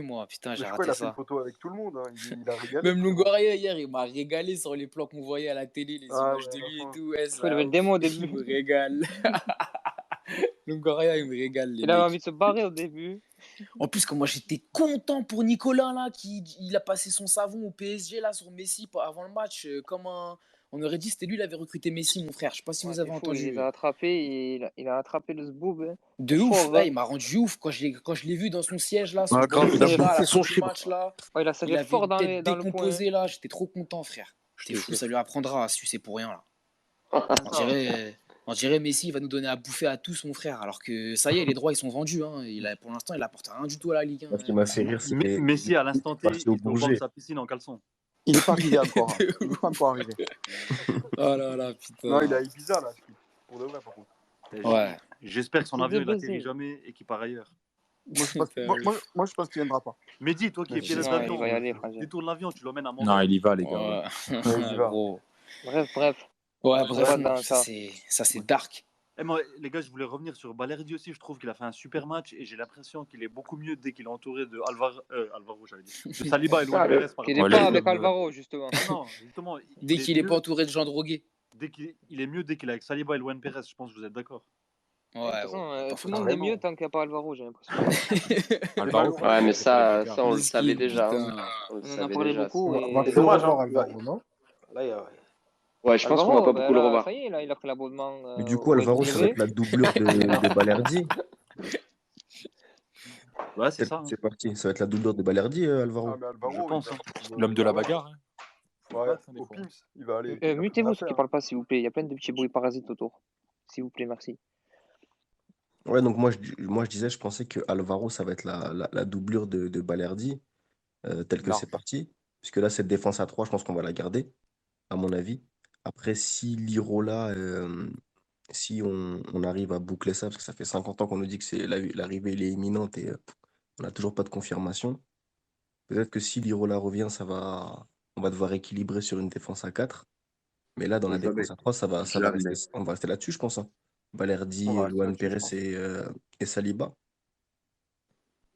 moi, putain, j'ai raté il a ça. fait une photo avec tout le monde, hein. Il a régalé. Même Longoria hier, il m'a régalé sur les plans qu'on voyait à la télé, les images de lui et tout. Il avait le démo au début. Il me régale. Longoria, il me régale. Il avait envie de se barrer au début. En plus, moi j'étais content pour Nicolas là, il a passé son savon au PSG là sur Messi avant le match, on aurait dit c'était lui, il avait recruté Messi, mon frère. Je sais pas si vous avez entendu. Il a attrapé, il a attrapé le zboob. Hein. De ouf, ouais, il m'a rendu ouf quand je l'ai vu dans son siège là, match là. Il a serré fort dans le coin. Là, j'étais trop content, frère. C'était fou, ça lui apprendra à sucer pour rien là. On dirait Messi va nous donner à bouffer à tous, mon frère, alors que ça y est, les droits ils sont vendus. Hein. Pour l'instant, il apporte rien du tout à la Ligue 1. Ce qui m'a fait rire, c'est que Messi, à l'instant T, il tombe sa piscine en caleçon. Il n'est pas arrivé encore. Il n'est pas encore arrivé. Oh là là, putain. Non, il a Ibiza là, pour de vrai, par contre. Ouais. J'espère que son avion il n'atterrit jamais et qu'il part ailleurs. Moi, je pense qu'il ne viendra pas. Mehdi, toi qui es pilote d'avion, détourne l'avion, tu l'emmènes à Montréal. Non, il y va, les gars. Bref. Ouais, bref, ça c'est dark. Moi, les gars, je voulais revenir sur Balerdi aussi. Je trouve qu'il a fait un super match et j'ai l'impression qu'il est beaucoup mieux dès qu'il est entouré de Alvaro, j'avais dit. De Saliba et Luan Pérez. Il n'est pas avec Alvaro, justement. Non, justement. Dès qu'il n'est pas entouré de gens drogués. Il est mieux dès qu'il est avec Saliba et Luan Pérez, je pense que vous êtes d'accord. Ouais, tout le monde est mieux tant qu'il n'y a pas Alvaro, j'ai l'impression. Ouais, mais ça on le savait déjà. On en a parlé beaucoup. C'est dommage, Alvaro, non? Ouais, je pense qu'on va pas beaucoup le revoir. Ça y est, là, il a pris l'abonnement. Mais du coup, Alvaro, ça va être la doublure de Balerdi. Ouais, c'est ça. C'est parti. Ça va être la doublure de Balerdi, Alvaro. Alvaro, je pense. L'homme de la bagarre. Ouais, au Pims, il va aller. Mutez-vous ceux qui parlent pas, s'il vous plaît. Il y a plein de petits bruits parasites autour. S'il vous plaît, merci. Ouais, donc moi je disais, je pensais que Alvaro, ça va être la doublure de Balerdi, tel que c'est parti. Puisque là, cette défense à 3, je pense qu'on va la garder, à mon avis. Après, si Lirola, si on arrive à boucler ça, parce que ça fait 50 ans qu'on nous dit que l'arrivée elle est imminente et on n'a toujours pas de confirmation. Peut-être que si Lirola revient, on va devoir équilibrer sur une défense à 4. Mais là, dans la défense à 3, on va rester là-dessus, je pense. Hein. Balerdi, Luan Pérez et Saliba.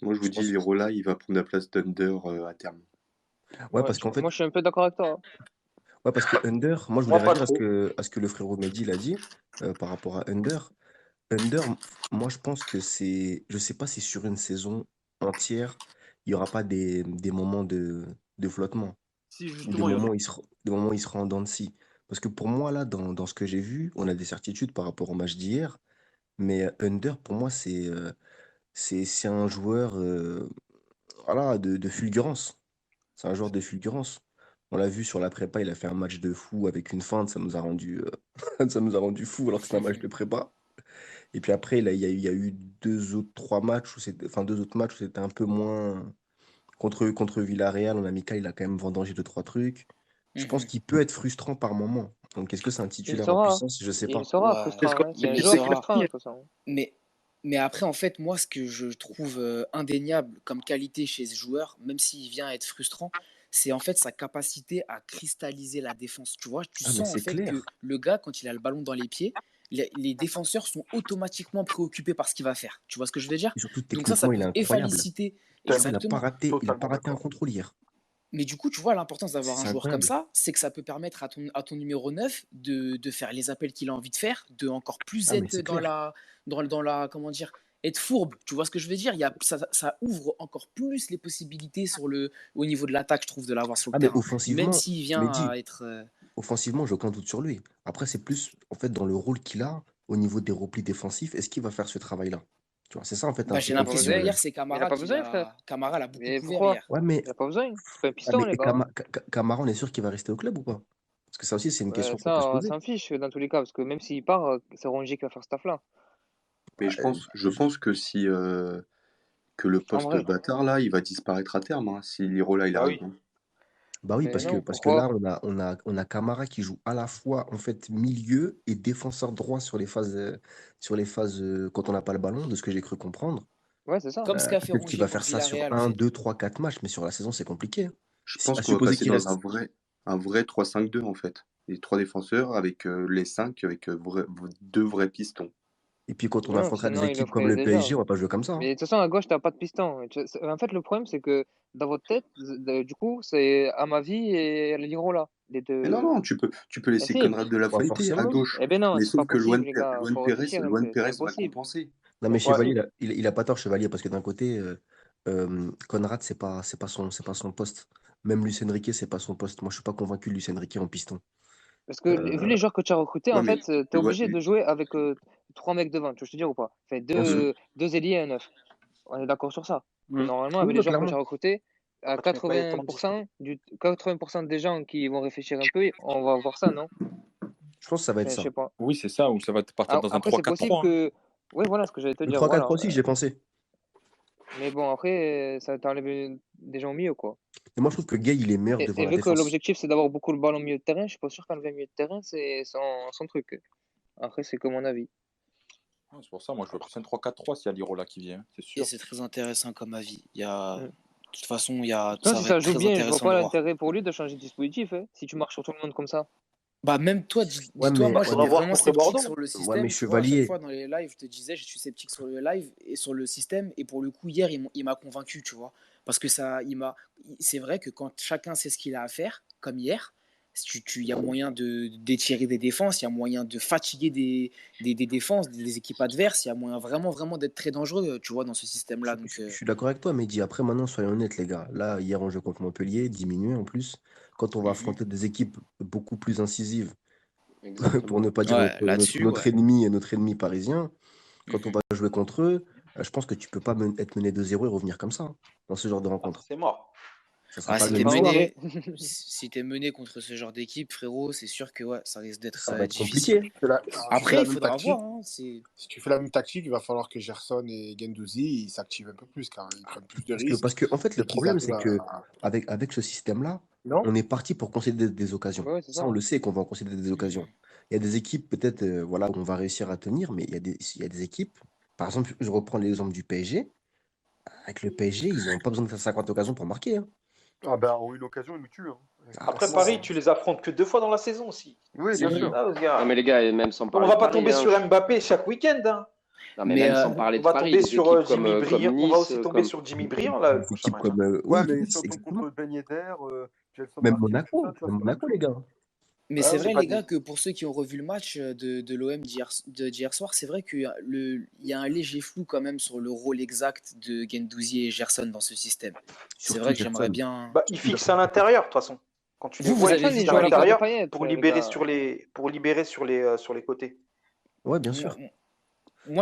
Moi, je vous dis, Lirola, il va prendre la place d'Under à terme. Ouais, parce qu'en fait. Moi, je suis un peu d'accord avec toi. Ouais, parce que Under, moi je voulais réagir à ce que le frérot Mehdi l'a dit par rapport à Under. Under, moi je pense que je sais pas si sur une saison entière, il n'y aura pas des moments de flottement. Si, justement, des moments où il sera en dents de scie. Parce que pour moi, là, dans ce que j'ai vu, on a des certitudes par rapport au match d'hier. Mais Under, pour moi, c'est un joueur voilà, de fulgurance. C'est un joueur de fulgurance. On l'a vu sur la prépa, il a fait un match de fou avec une feinte, ça nous a rendu fou alors que c'est un match de prépa. Et puis après, il y a eu deux autres matchs où c'était un peu moins contre Villarreal. En amical, il a quand même vendangé 2-3 trucs. Je pense qu'il peut être frustrant par moment. Donc est-ce que c'est un titulaire en puissance? Je sais pas. Il sera frustrant. Il y a un joueur frustrant, de toute façon. Mais après, en fait, moi, ce que je trouve indéniable comme qualité chez ce joueur, même s'il vient à être frustrant, c'est en fait sa capacité à cristalliser la défense. Tu vois, tu Ah, mais sens en c'est fait clair. que le gars, quand il a le ballon dans les pieds, les défenseurs sont automatiquement préoccupés par ce qu'il va faire. Tu vois ce que je veux dire? Et surtout, Donc ça techniquement, il est peut incroyable. féliciter. Il n'a pas Exactement. raté, il a pas raté un contrôle hier. Mais du coup, tu vois, l'importance d'avoir un C'est joueur comme incroyable. ça, c'est que ça peut permettre à ton numéro 9 de faire les appels qu'il a envie de faire, de encore plus Ah, mais être c'est clair. dans la, comment dire, être fourbe. Tu vois ce que je veux dire? Ça ouvre encore plus les possibilités au niveau de l'attaque, je trouve, de l'avoir sur le Ah, mais terrain. Même offensivement, s'il vient Mehdi, à être. offensivement, j'ai aucun doute sur lui. Après, c'est plus en fait dans le rôle qu'il a au niveau des replis défensifs. Est-ce qu'il va faire ce travail-là? Tu vois, c'est ça en fait un Bah, peu j'ai Il a pas l'impression besoin. hier, c'est Il a Camara pas besoin, frère. Camara l'a beaucoup Mais couvert pourquoi? hier. Ouais, mais, Il a pas besoin. C'est pas un ah, piston, mais les gars. Camara, on est sûr qu'il va rester au club ou pas? Parce que ça aussi, c'est une question qu'on peut se Ça, on poser. s'en fiche dans tous les cas, parce que même s'il part, c'est Rongier qui va faire ce taf-là. Mais je pense que si que le En poste vrai. bâtard là, il va disparaître à terme, hein, si Lirola il Ah arrive. oui. Hein. Bah oui, Mais parce non, que là, pourquoi? on a Camara qui joue à la fois en fait milieu et défenseur droit sur les phases quand on n'a pas le ballon, de ce que j'ai cru comprendre. Ouais, c'est ça. Comme ce qu'a fait Peut-être qu'il Rongier va contre faire ça sur Villarreal, en 1, fait. 2, 3, 4 matchs, mais sur la saison, c'est compliqué. hein. Je pense À qu'on va supposer passer qu'il dans reste. un vrai 3-5-2 en fait. Les 3 défenseurs avec les 5 avec 2 vrais pistons. Et puis quand on Non, affrontera des sinon, il le équipes comme ferait le déjà. PSG, on va pas jouer comme ça. hein. Mais de toute façon, à gauche, t'as pas de piston. En fait, le problème, c'est que dans votre tête, du coup, c'est Amavi et Lirola. Les Mais non, deux. non, tu peux Ah laisser si. Conrad de la Pas Fuente à forcément. gauche. Eh ben non, Mais c'est pas sauf que possible, les gars. Faut réfléchir un Luan peu. C'est Pérez va impossible. compenser. Non, mais C'est Chevalier, impossible. il a pas tort, Chevalier, parce que d'un côté, Conrad, c'est pas son poste. Même Luis Enrique, c'est pas son poste. Moi, je suis pas convaincu de Luis Enrique en piston. Parce que vu Euh, les joueurs que tu as recrutés, Ouais, en mais fait, tu es obligé de jouer avec 3 mecs devant. Tu veux que je te dire ou pas? Fait bien sûr. deux ailiers et un neuf. On est d'accord sur ça. Mm. Normalement, Oui, avec bah, les joueurs que tu clairement. as recrutés, à Après, tu mets pas les temps 80% des gens qui vont réfléchir un peu, on va voir ça, non? Je pense que ça va être Enfin, je ça. sais pas. Oui, c'est ça, ou ça va partir dans un Après, c'est possible 3-4-3. Hein. que. Oui, voilà ce que j'allais te Le dire. 3-4 Voilà. aussi, j'ai pensé. Mais bon, après, ça t'enlève des gens au milieu, quoi. Et moi, je trouve que Gay, il est meilleur devant Et la vu que défense. l'objectif, c'est d'avoir beaucoup le ballon au milieu de terrain, je suis pas sûr qu'enlever le milieu de terrain, c'est son truc. Après, c'est que mon avis. Ouais, c'est pour ça, moi je veux plus un 3-4-3 s'il y a Lirola qui vient, c'est Et sûr. c'est très intéressant comme avis. De Mm. toute façon, Non, ça si va ça être joue très bien, je vois intéressant pas de voir. l'intérêt pour lui de changer de dispositif, hein, si tu marches sur tout le monde comme ça. Bah, même toi, Ouais, dis-toi, moi ouais, j'étais mais, vraiment contre sceptique Bordeaux. sur le ouais, mais système. Tu vois, à chaque Chevalier, fois dans les lives, je te disais, je suis sceptique sur le live et sur le système. Et pour le coup, hier, il m'a convaincu, tu vois. Parce que c'est vrai que quand chacun sait ce qu'il a à faire, comme hier, il y a moyen d'étirer des défenses, il y a moyen de fatiguer des défenses, des équipes adverses, il y a moyen vraiment, vraiment d'être très dangereux, tu vois, dans ce système-là. Donc, je suis d'accord avec toi, Mehdi. Après, maintenant, soyons honnêtes, les gars. Là, hier, on joue contre Montpellier, diminué en plus. Quand on va affronter des équipes beaucoup plus incisives, pour Exactement. ne pas dire ouais, là-dessus, ouais. notre ennemi parisien, quand on Mhm. va jouer contre eux, je pense que tu peux pas être mené 2-0 et revenir comme ça, hein, dans ce genre de Ah, rencontre. c'est mort. Ça sera Ah, pas Ça le même dépend soir. où. hein. si t'es mené contre ce genre d'équipe, frérot, c'est sûr que ouais, ça risque d'être Ça va être difficile. compliqué. Si tu fais Après, la il même faudra tactique, voir. Hein, si tu fais la même tactique, il va falloir que Gerson et Guendouzi ils s'activent un peu plus, car ils prennent plus de risques Parce que en fait, le et qu'ils problème, arrivent c'est que avec ce système-là, Non? on est parti pour concéder des occasions. Ouais, c'est ça. Ça, on le sait qu'on va en concéder des occasions. Mhm. Il y a des équipes, peut-être, voilà, où on va réussir à tenir, mais il y a des équipes. Par exemple, je reprends l'exemple du PSG. Avec le PSG, ils n'ont pas besoin de faire 50 occasions pour marquer. hein. Ah ben, on a eu l'occasion, ils nous tuent. hein. Ah, Après, c'est- Paris, tu les affrontes que 2 fois dans la saison aussi. Oui, C'est bien fou, sûr. là, les gars. Non, mais les gars, et même sans On parler va de pas Paris, tomber hein, sur Mbappé chaque week-end. Hein. non, mais Mais même sans parler On de va Paris, tomber des sur équipes Jimmy comme Briand. On Nice, va aussi tomber comme... sur Jimmy Briand, là, le Des prochain équipes match. comme. Ouais, Oui, mais oui, si on tombe exactement. contre Ben Yedder, Gelson Même Martins, tout ça, Monaco, tu vois, c'est pas la même chose. les gars. Mais Ah c'est oui, vrai, pas les des- gars, que pour ceux qui ont revu le match de l'OM d'hier soir, c'est vrai qu'il y a un léger flou quand même sur le rôle exact de Guendouzi et Gerson dans ce système. C'est Surtout vrai que j'aimerais Gerson. bien. Bah, il fixe à l'intérieur, de toute façon. Quand tu les Vous vois, avez il Gerson, vu il fixe à joue à la place de l'intérieur Payet, pour les libérer gars. sur les côtés. Ouais, bien Moi, sûr.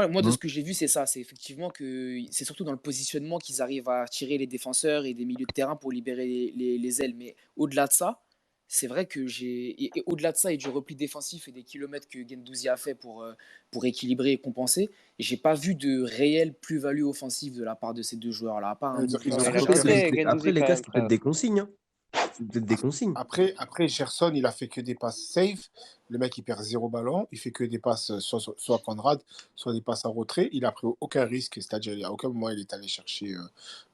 moi, de Mhm. ce que j'ai vu, c'est ça. C'est effectivement que c'est surtout dans le positionnement qu'ils arrivent à tirer les défenseurs et des milieux de terrain pour libérer les ailes. Mais au-delà de ça, c'est vrai que et au-delà de ça et du repli défensif et des kilomètres que Guendouzi a fait pour équilibrer et compenser, j'ai pas vu de réelle plus-value offensive de la part de ces deux joueurs-là, à part un Ils ont mouvement Mais il a pris tout aucun fait, risque. Après, Guendouzi, les quand gars, même, c'est peut-être frère. des consignes. hein. C'est peut-être des consignes. Après, Gerson, il a fait que des passes safe. Le mec, il perd 0 ballon. Il fait que des passes soit à Conrad, soit des passes en retrait. Il a pris aucun risque. C'est-à-dire, à aucun moment, il est allé chercher.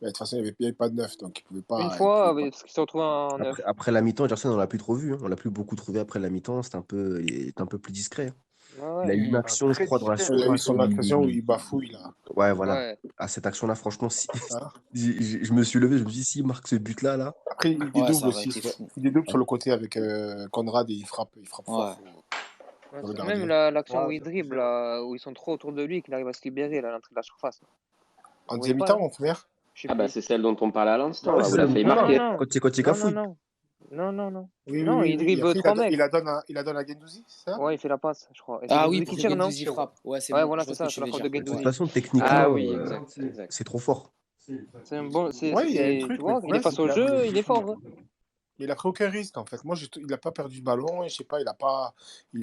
De toute façon, il n'y avait pas de neuf. Donc, il pouvait pas. Une fois, parce qu'il s'est retrouvé en neuf. Après la mi-temps, Gerson, on l'a plus trop vu. On l'a plus beaucoup trouvé après la mi-temps. Il est un peu plus discret. Ouais. Il a eu une action, je crois, dans la Il a eu son action où il bafouille, là. Ouais, voilà. À cette action-là, franchement, si... je me suis levé, je me suis dit, s'il marque ce but-là, là. Après, il dédouble aussi. Il dédouble sur le côté avec Conrad et il frappe fort. Même l'action où il dribble, là, où ils sont trop autour de lui et qu'il arrive à se libérer à l'entrée de la surface. En deuxième mi-temps ou en première? C'est celle dont on parlait à l'instant, là, où il a failli marquer. Quand il cafouille. Non. Oui, il dribble 3 mecs. Il la donne à Gendouzi, c'est ça? Ouais, il fait la passe, je crois. Oui, pour Gendouzi frappe. Ouais, c'est voilà, c'est ça, c'est la faute de De Gendouzi. toute façon, techniquement, exact. c'est trop fort. C'est un bon. Il y a un truc, tu vois, il est face au jeu, il est fort. Mais il a pris aucun risque, en fait. Il n'a pas perdu de ballon. Et, je sais pas, il a pas, tu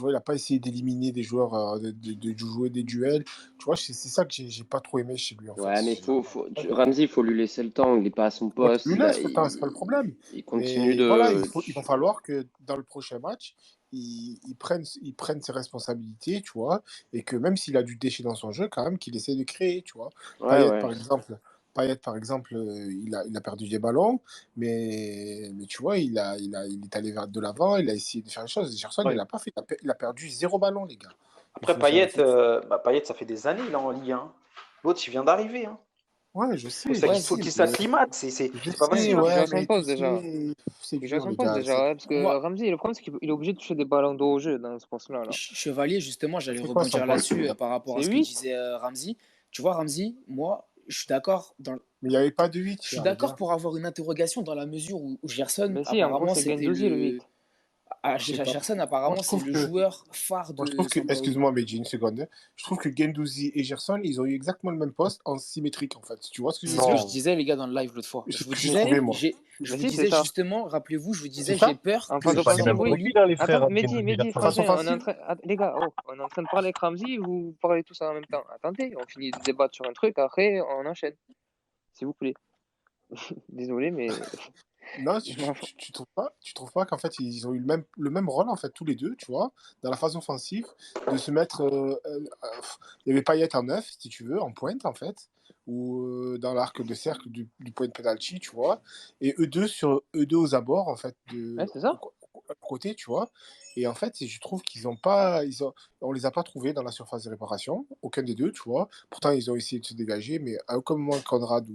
vois, il a pas essayé d'éliminer des joueurs, de jouer des duels. Tu vois, c'est ça que j'ai pas trop aimé chez lui, en fait. Mais Ramsey, il faut lui laisser le temps. Il n'est pas à son poste. Lui laisse le temps, c'est pas le problème. Il continue de. Voilà, il va falloir que dans le prochain match, il prenne ses responsabilités, tu vois, et que même s'il a du déchet dans son jeu, quand même, qu'il essaie de créer, tu vois. Payet, par exemple, il a perdu des ballons, mais tu vois, il est allé de l'avant, il a essayé de faire les choses. Gerson, il l'a pas fait. Il a perdu 0 ballon, les gars. Après, Payet, ça fait des années, là, en Ligue 1. L'autre, il vient d'arriver. Hein. Ouais, je sais. Il faut qu'il s'acclimate. C'est pas facile. Déjà son poste, déjà. Parce que Ramsey, le problème, c'est qu'il est obligé de toucher des ballons d'eau au jeu dans ce poste-là. Chevalier, justement, j'allais rebondir là-dessus par rapport à ce que disait Ramsey. Tu vois, Ramsey, moi, je suis d'accord. Mais il n'y avait pas de 8. Je suis d'accord pour avoir une interrogation dans la mesure où Gerson, mais si, apparemment, c'était Gendouzi, le 8. Gerson, apparemment, c'est le joueur phare de. Excuse-moi, Medji, une seconde. Je trouve que Gendouzi et Gerson, ils ont eu exactement le même poste en symétrique, en fait. Tu vois ce que je veux dire? Je disais, les gars, dans le live l'autre fois. Je vous disais justement, rappelez-vous, j'ai peur. Enfin, attends, Mehdi, les gars, on est en train de parler avec Ramsey, vous parlez tous en même temps. Attendez, on finit de débattre sur un truc, après, on enchaîne. S'il vous plaît. Désolé, mais. Non, tu trouves pas qu'en fait ils ont eu le même rôle en fait tous les deux, tu vois, dans la phase offensive, de se mettre, il y avait Payet en 9 si tu veux, en pointe en fait, ou dans l'arc de cercle du point de penalty, tu vois, et eux deux aux abords en fait c'est ça. À côté, tu vois. Et en fait, je trouve on les a pas trouvés dans la surface de réparation, aucun des deux, tu vois. Pourtant, ils ont essayé de se dégager, mais à aucun moment Conrad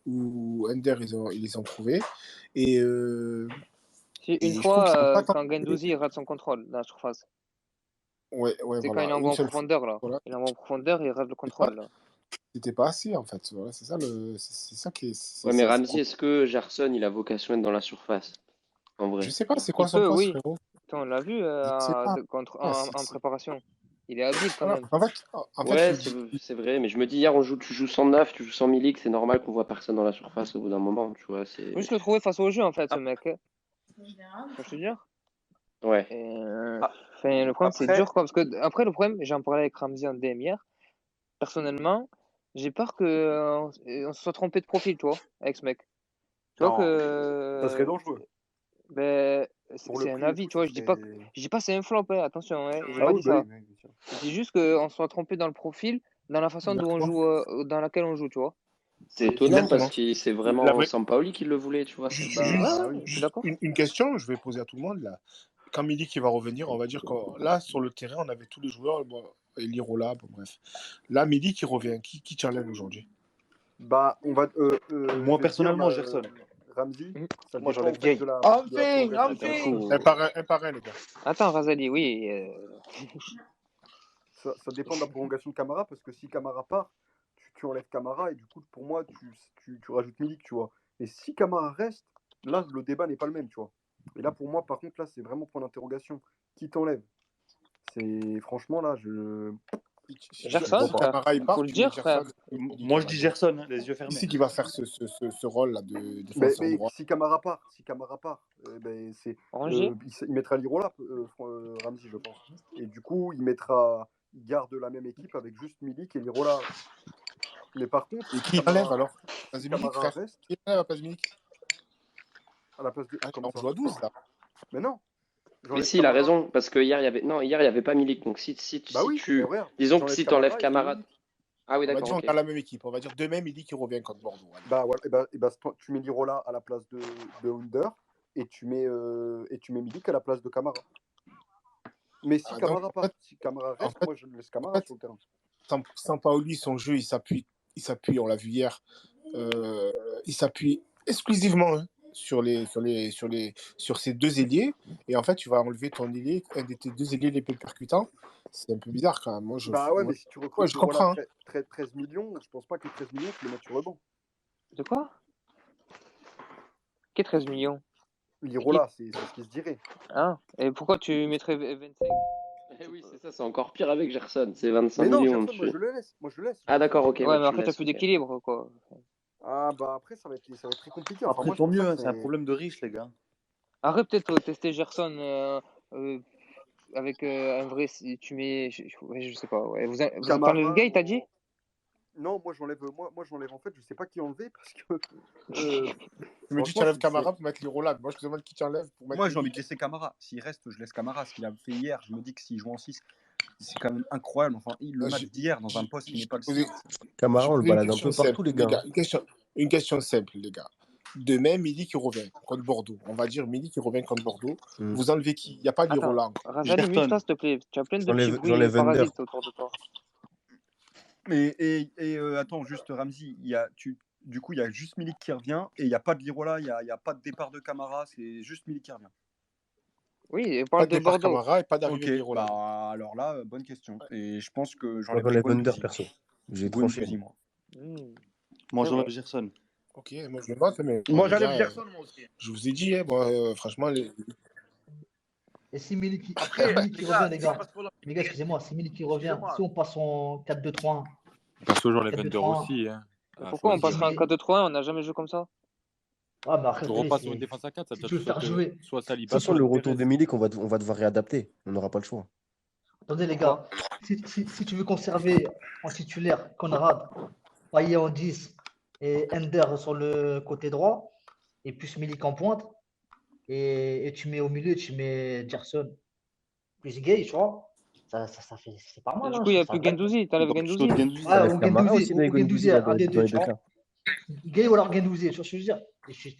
ou Ender, ils les ont trouvés. Et une fois, quand Gendouzi rate son contrôle dans la surface. Ouais, c'est quand il envoie en profondeur, là. Voilà. Il envoie en profondeur, il rate le contrôle, là. C'était pas assez, en fait. Voilà, c'est ça qui est. Mais Ramsey, est-ce que Gerson, il a vocation à être dans la surface? En vrai. Je sais pas, c'est quoi son poste, frérot? On l'a vu en préparation. Il est habile quand même. En fait, c'est vrai, mais je me dis, hier, tu joues sans 9, tu joues sans Milik, c'est normal qu'on voit personne dans la surface au bout d'un moment, tu vois. Juste le trouver face au jeu, en fait, ce mec. Je te dire. Ouais. Le problème, c'est dur, quoi. Parce que, après, le problème, j'en parlais avec Ramsey en DM hier. Personnellement, j'ai peur qu'on se soit trompé de profil, toi, avec ce mec. Tu vois que. Ça serait dangereux. C'est un avis, tu vois, je dis pas c'est un flop, attention, j'ai pas dit ça. Je dis juste qu'on soit trompé dans le profil, dans la façon dont on joue, dans laquelle on joue, tu vois. C'est étonnant parce que c'est vraiment Sampaoli qui le voulait, tu vois. Je suis d'accord. Une question, je vais poser à tout le monde là. Quand Milik va revenir, on va dire que là sur le terrain, on avait tous les joueurs, et Lirola, bref. Là, Milik qui revient, qui challenge aujourd'hui? On va. Moi personnellement, Gerson. Ramsey, moi j'enlève Gay. Un par un, les gars. Attends, Razali, oui. Ça dépend de la prolongation de Camara, parce que si Camara part, tu enlèves Camara, et du coup, pour moi, tu rajoutes Milik, tu vois. Et si Camara reste, là, le débat n'est pas le même, tu vois. Et là, pour moi, par contre, là, c'est vraiment pour l'interrogation. Qui t'enlève? C'est franchement, là, Gerson, il faut le dire, frère. Moi, je dis Gerson, les yeux fermés. Qui c'est qui va faire ce rôle-là de défenseur droit? Si Camara part, c'est il mettra Lirola, Ramsey, je pense. Et du coup, il garde la même équipe avec juste Milik et Lirola. Mais par contre, et qui enlève alors? Camara reste. Qui enlève à place Milik? À la place de. On joue à 12 là. Mais non. Mais si, il a raison, parce que hier, il y avait pas Milik. Donc si tu. Disons que si tu enlèves Camara. Ah oui, d'accord. On a la même équipe. On va dire demain, Milik qui revient contre Bordeaux. Bah ouais, tu mets Lirola à la place de Under et tu mets Milik à la place de Camara. Mais si Camara part, si Camara reste, moi je laisse Camara sur le terrain. Sampaoli, son jeu, il s'appuie, on l'a vu hier, il s'appuie exclusivement sur ces deux ailiers, et en fait tu vas enlever ton ailier, un de tes deux ailiers les plus percutants. C'est un peu bizarre quand même. Mais si tu recrutes je comprends. 13 millions, je pense pas que 13 millions tu les mets sur le banc. De quoi? Qu'est 13 millions? Lirola, c'est ce qui se dirait. Ah, et pourquoi tu mettrais 25? Oui, c'est ça, c'est encore pire avec Gerson, c'est 25 mais non, millions. Gerson, moi je le laisse. Ah d'accord, ok. Ouais, mais après tu as plus d'équilibre, quoi. Ah bah après ça va être très compliqué. Après tant mieux, c'est un problème de riche, les gars. Après peut-être tester Gerson avec un vrai, si tu mets, je sais pas. Ouais. Vous parlez de Gay, t'as dit? Non, moi j'enlève en fait, je sais pas qui enlever parce que. Mais tu enlèves Camara pour mettre Lirola. Moi je te demande qui t'enlève pour mettre. Moi j'ai envie de laisser Camara. S'il reste, je laisse Camara. Ce qu'il a fait hier, je me dis que s'il joue en 6, c'est quand même incroyable. Enfin, le match d'hier dans un poste qui n'est pas le 6. Camara, on le balade un peu partout, les gars. Une question simple, les gars. Demain, Milik qui revient contre Bordeaux. On va dire Milik qui revient contre Bordeaux. Vous enlevez qui? Il n'y a pas de Lirola encore. Razali, mute-toi, s'il te plaît. Tu as plein de petits bruits parasites autour de toi. Et attends, juste Ramzi, du coup, il y a juste Milik qui revient et il n'y a pas de Lirola, il n'y a pas de départ de Camara, c'est juste Milik qui revient. Oui, et pas de Bordeaux. Camara et pas d'arrivée de Lirola. Bah, alors là, bonne question. Et je pense que j'enlève Under perso. J'ai tranché. Moi, moi j'enlève Gerson. Ok, moi je le note, mais. Moi j'enlève Gerson, moi aussi. Je vous ai dit, franchement. Et si Milik qui revient, les gars, excusez-moi, si Milik qui revient, si on passe en 4-2-3-1. Perso, j'enlève Under aussi. Pourquoi on passera en 4-2-3-1? On n'a jamais joué comme ça. Ah, bah après, tu repasses sur une défense à 4, ça tu veux faire jouer. Soit Saliba. De toute façon, le retour de Milik, on va devoir réadapter. On n'aura pas le choix. Attendez, les gars, si tu veux conserver en titulaire Conrad, Payet en 10 et Ender sur le côté droit, et plus Milik en pointe, et tu mets au milieu, tu mets Gerson plus Gay, tu vois. Ça fait, c'est pas mal. Du coup, il n'y a plus Guendouzi. Tu enlèves Guendouzi. Ou Guendouzi, un des deux, tu vois. Gay ou alors Guendouzi, tu vois ce que je veux dire.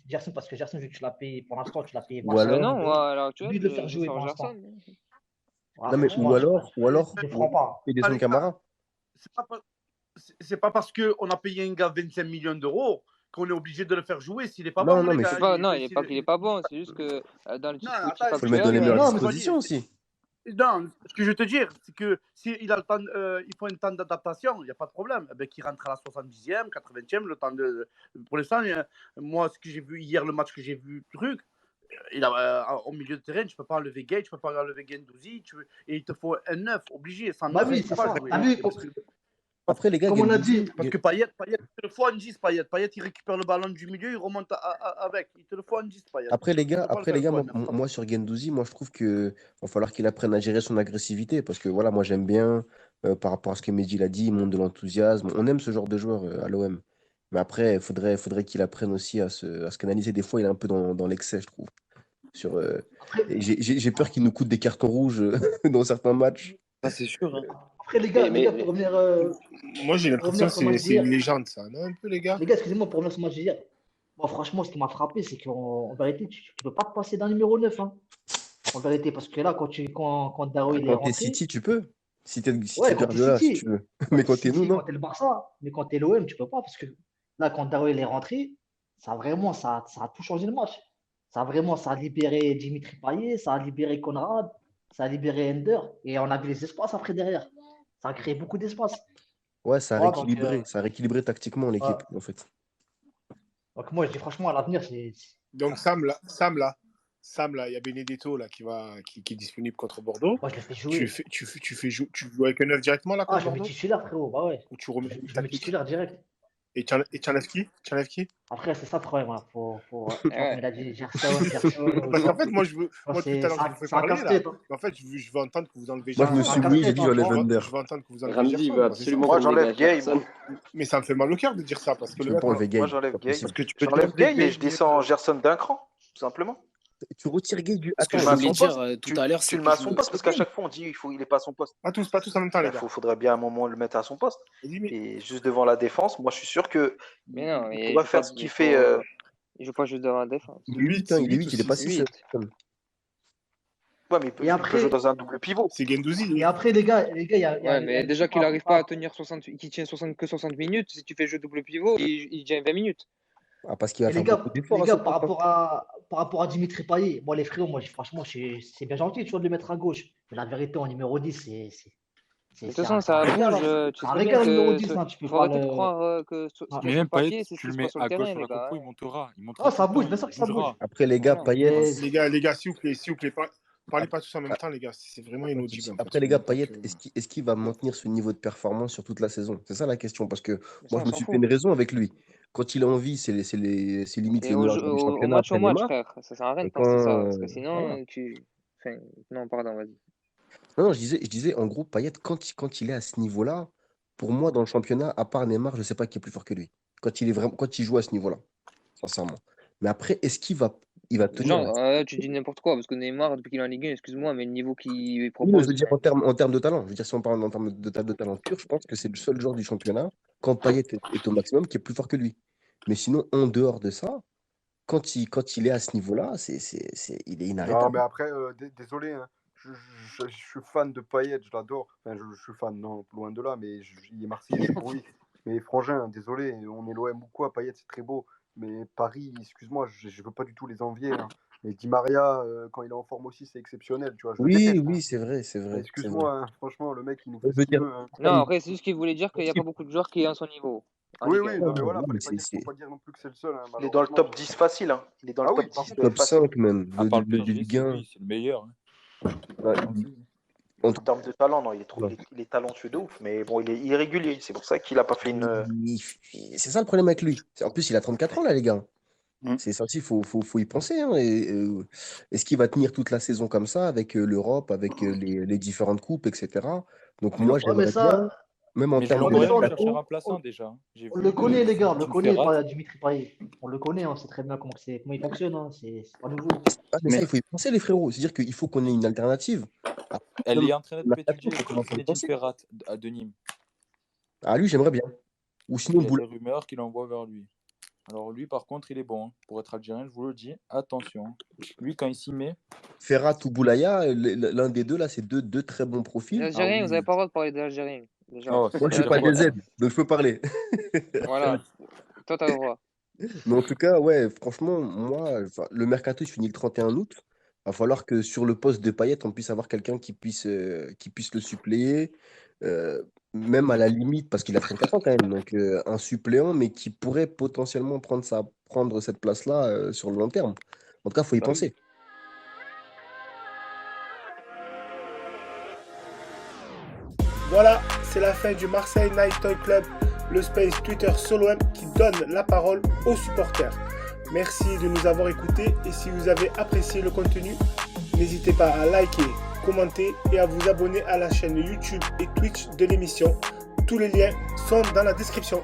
Gerson, parce que Gerson, vu que tu l'as payé pour l'instant, tu l'as payé. Ou alors, non, alors tu veux de le faire jouer pour l'instant. Non, mais ou alors, et des Camara. C'est pas parce qu'on a payé un gars 25 millions d'euros qu'on est obligé de le faire jouer s'il n'est pas bon. Non, mais c'est pas, non, il n'est pas qu'il n'est pas bon, c'est juste que dans le dispositif il faut le mettre dans les meilleures dispositions aussi. Non, ce que je veux te dire, c'est que s'il a le temps, il faut un temps d'adaptation, il n'y a pas de problème. Eh bien, qu'il rentre à la 70e, 80e, le temps de. Pour l'instant, moi, ce que j'ai vu hier, le match que j'ai vu, truc, il a, au milieu de terrain, tu ne peux pas enlever Gay, tu ne peux pas enlever Guendouzi, et il te faut un 9 obligé. Sans bah oui, c'est ça. Après, les gars, comme on a dit, parce que Payet, il te le faut un 10, Payet, il récupère le ballon du milieu, il remonte avec. Il te le faut un 10, Payet. Après, les gars, moi, sur Guendouzi, moi, je trouve qu'il va falloir qu'il apprenne à gérer son agressivité. Parce que voilà, moi, j'aime bien, par rapport à ce que Mehdi l'a dit, il montre de l'enthousiasme. On aime ce genre de joueur à l'OM. Mais après, il faudrait qu'il apprenne aussi à se canaliser. Des fois, il est un peu dans l'excès, je trouve. J'ai peur qu'il nous coûte des cartons rouges dans certains matchs. Ça, c'est sûr. Hein. Après, les gars, pour revenir. Moi, j'ai l'impression que c'est une légende, ça, non, un peu, les gars. Les gars, excusez-moi, pour revenir sur ce match d'hier. Moi, franchement, ce qui m'a frappé, c'est qu'en vérité, tu ne peux pas te passer d'un numéro 9. Hein. En vérité, parce que là, quand Darou il est rentré. Quand t'es City, tu peux. Si t'es Guardiola, si tu veux. Mais quand t'es nous, non. Quand t'es le Barça, mais quand t'es l'OM, tu peux pas. Parce que là, quand Darou il est rentré, ça a tout changé le match. Ça a libéré Dimitri Payet, ça a libéré Conrad, ça a libéré Ender. Et on a vu les espaces après derrière. Ça a créé beaucoup d'espace. Ouais, ça a rééquilibré tactiquement l'équipe, en fait. Donc moi, je dis franchement, à l'avenir, c'est... Donc Sam, là, il y a Benedetto là, qui est disponible contre Bordeaux. Moi, je le fais jouer. Tu joues avec un 9 directement là contre Bordeaux. Je mets titulaire, frérot, bah ouais. Ou tu remets je mets titulaire direct. Et tu enlèves qui? Après, c'est ça le problème. Hein. Il a dit Gerson. Parce qu'en fait, moi, tout à l'heure, je vous fais parler. Là. En fait, je veux entendre que vous enlevez Gerson. Moi, je me suis dit, j'ai dit j'enlève Under. Je veux entendre que vous enlevez Gerson. Veut absolument moi, j'enlève Gay. Mais ça me fait mal au cœur de dire ça. Parce que moi, j'enlève Gay. J'enlève Gay et je descends Gerson d'un cran. simplement. Tu retires Gay du. Ce que Attends, je à voulais son dire poste. tout à l'heure, Tu c'est le que mets à son poste parce qu'à chaque fois on dit il est pas à son poste. Pas tous en même temps, les gars. Faudrait bien à un moment le mettre à son poste. Et juste devant la défense, moi je suis sûr que Mais non, il pourra faire ce qu'il fait. Il joue pas juste devant la défense. Il est 8, il est 8, il est pas 6. Ouais, mais il peut jouer dans un double pivot. C'est Guendouzi. Et après, les gars, il y a. Ouais, mais déjà qu'il n'arrive pas à tenir 60 minutes, si tu fais jeu double pivot, il tient 20 minutes. Ah, parce qu'il va faire beaucoup d'efforts. Les gars, par rapport à Dimitri Payet, moi les frérots, franchement, c'est bien gentil de le mettre à gauche. Mais la vérité, en numéro 10, c'est. De toute façon, ça bouge. Tu sais bien que faut arrêter de croire que sur le papier, c'est ce qui se passe sur le terrain, les gars. Il montera. Ah, ça bouge, bien sûr que ça bouge. Après, les gars, Payet. Les gars, s'il vous plaît, parlez pas tous en même temps, les gars. C'est vraiment inaudible. Après, les gars, Payet, est-ce qu'il va maintenir ce niveau de performance sur toute la saison? C'est ça la question. Parce que moi, je me suis fait une raison avec lui. Quand il a envie, c'est limite les meilleurs du championnat. Au match, frère, ça sert à rien de penser ça. Parce que sinon, non, pardon, vas-y. Non, je disais, en gros, Payet, quand il est à ce niveau-là, pour moi, dans le championnat, à part Neymar, je ne sais pas qui est plus fort que lui. Quand il joue à ce niveau-là, sincèrement. Mais après, est-ce qu'il va tenir? Genre, tu dis n'importe quoi, parce que Neymar, depuis qu'il est en Ligue 1, excuse-moi, mais le niveau qu'il propose. Oui, je veux dire en termes de talent. Je veux dire, si on parle en termes de talent pur, je pense que c'est le seul joueur du championnat, quand Payet est au maximum, qui est plus fort que lui. Mais sinon, en dehors de ça, quand il est à ce niveau-là, il est inarrêtable. Non, mais après, désolé, hein. Je suis fan de Payet, je l'adore. Enfin, je suis fan, non, loin de là, mais il est Marseillais, c'est pour lui. Mais Frangin, désolé, on est l'OM ou quoi, Payet, c'est très beau. Mais Paris, excuse-moi, je veux pas du tout les envier. Hein. Mais Di Maria, quand il est en forme aussi, c'est exceptionnel. Tu vois, oui, c'est vrai. Excuse-moi, hein, franchement, le mec, il nous fait ce qu'il veut. Hein. Non, après, c'est juste qu'il voulait dire qu'il n'y a pas beaucoup de joueurs qui ont son niveau. Oui, non, mais voilà, il ne faut pas dire non plus que c'est le seul. Hein, il est dans le top 10 facile. Hein. Il est dans le top 10. Top 5 même. De Ligue 1. C'est le meilleur. En termes de talent, non, il est talentueux de ouf, mais bon, il est irrégulier. C'est pour ça qu'il n'a pas fait une. C'est ça le problème avec lui. En plus, il a 34 ans, là, les gars. C'est ça aussi, il faut y penser. Hein. Est-ce qu'il va tenir toute la saison comme ça, avec l'Europe, avec les différentes coupes, etc. Donc, moi, j'aimerais bien. Même en termes de remplaçant déjà. On le connaît, les gars, on le connaît, Dimitri Payet. On le connaît, on sait très bien comment il fonctionne. Hein. C'est pas nouveau. Mais ça, il faut y penser, les frérots. C'est-à-dire qu'il faut qu'on ait une alternative. Elle est en train de pétuger Ferrat de Nîmes. Ah, lui, j'aimerais bien. Ou sinon, il y a des rumeurs qu'il envoie vers lui. Alors lui, par contre, il est bon. Hein. Pour être algérien, je vous le dis, attention. Lui, quand il s'y met... Ferrat ou Boulaya, l'un des deux, là, c'est deux très bons profils. Les Algériens, vous n'avez pas le droit de parler des Algériens. Moi, je ne suis pas des aides, donc je peux parler. Voilà. Toi, tu as le droit. Mais en tout cas, ouais, franchement, moi, le mercato, il finit le 31 août. Il va falloir que sur le poste de Payet, on puisse avoir quelqu'un qui puisse le suppléer. Même à la limite, parce qu'il a 34 ans quand même, donc un suppléant, mais qui pourrait potentiellement prendre cette place-là sur le long terme. En tout cas, il faut y penser. Voilà, c'est la fin du Marseille Night Toy Club, le space Twitter Solo M qui donne la parole aux supporters. Merci de nous avoir écoutés et si vous avez apprécié le contenu, n'hésitez pas à liker, commenter et à vous abonner à la chaîne YouTube et Twitch de l'émission. Tous les liens sont dans la description.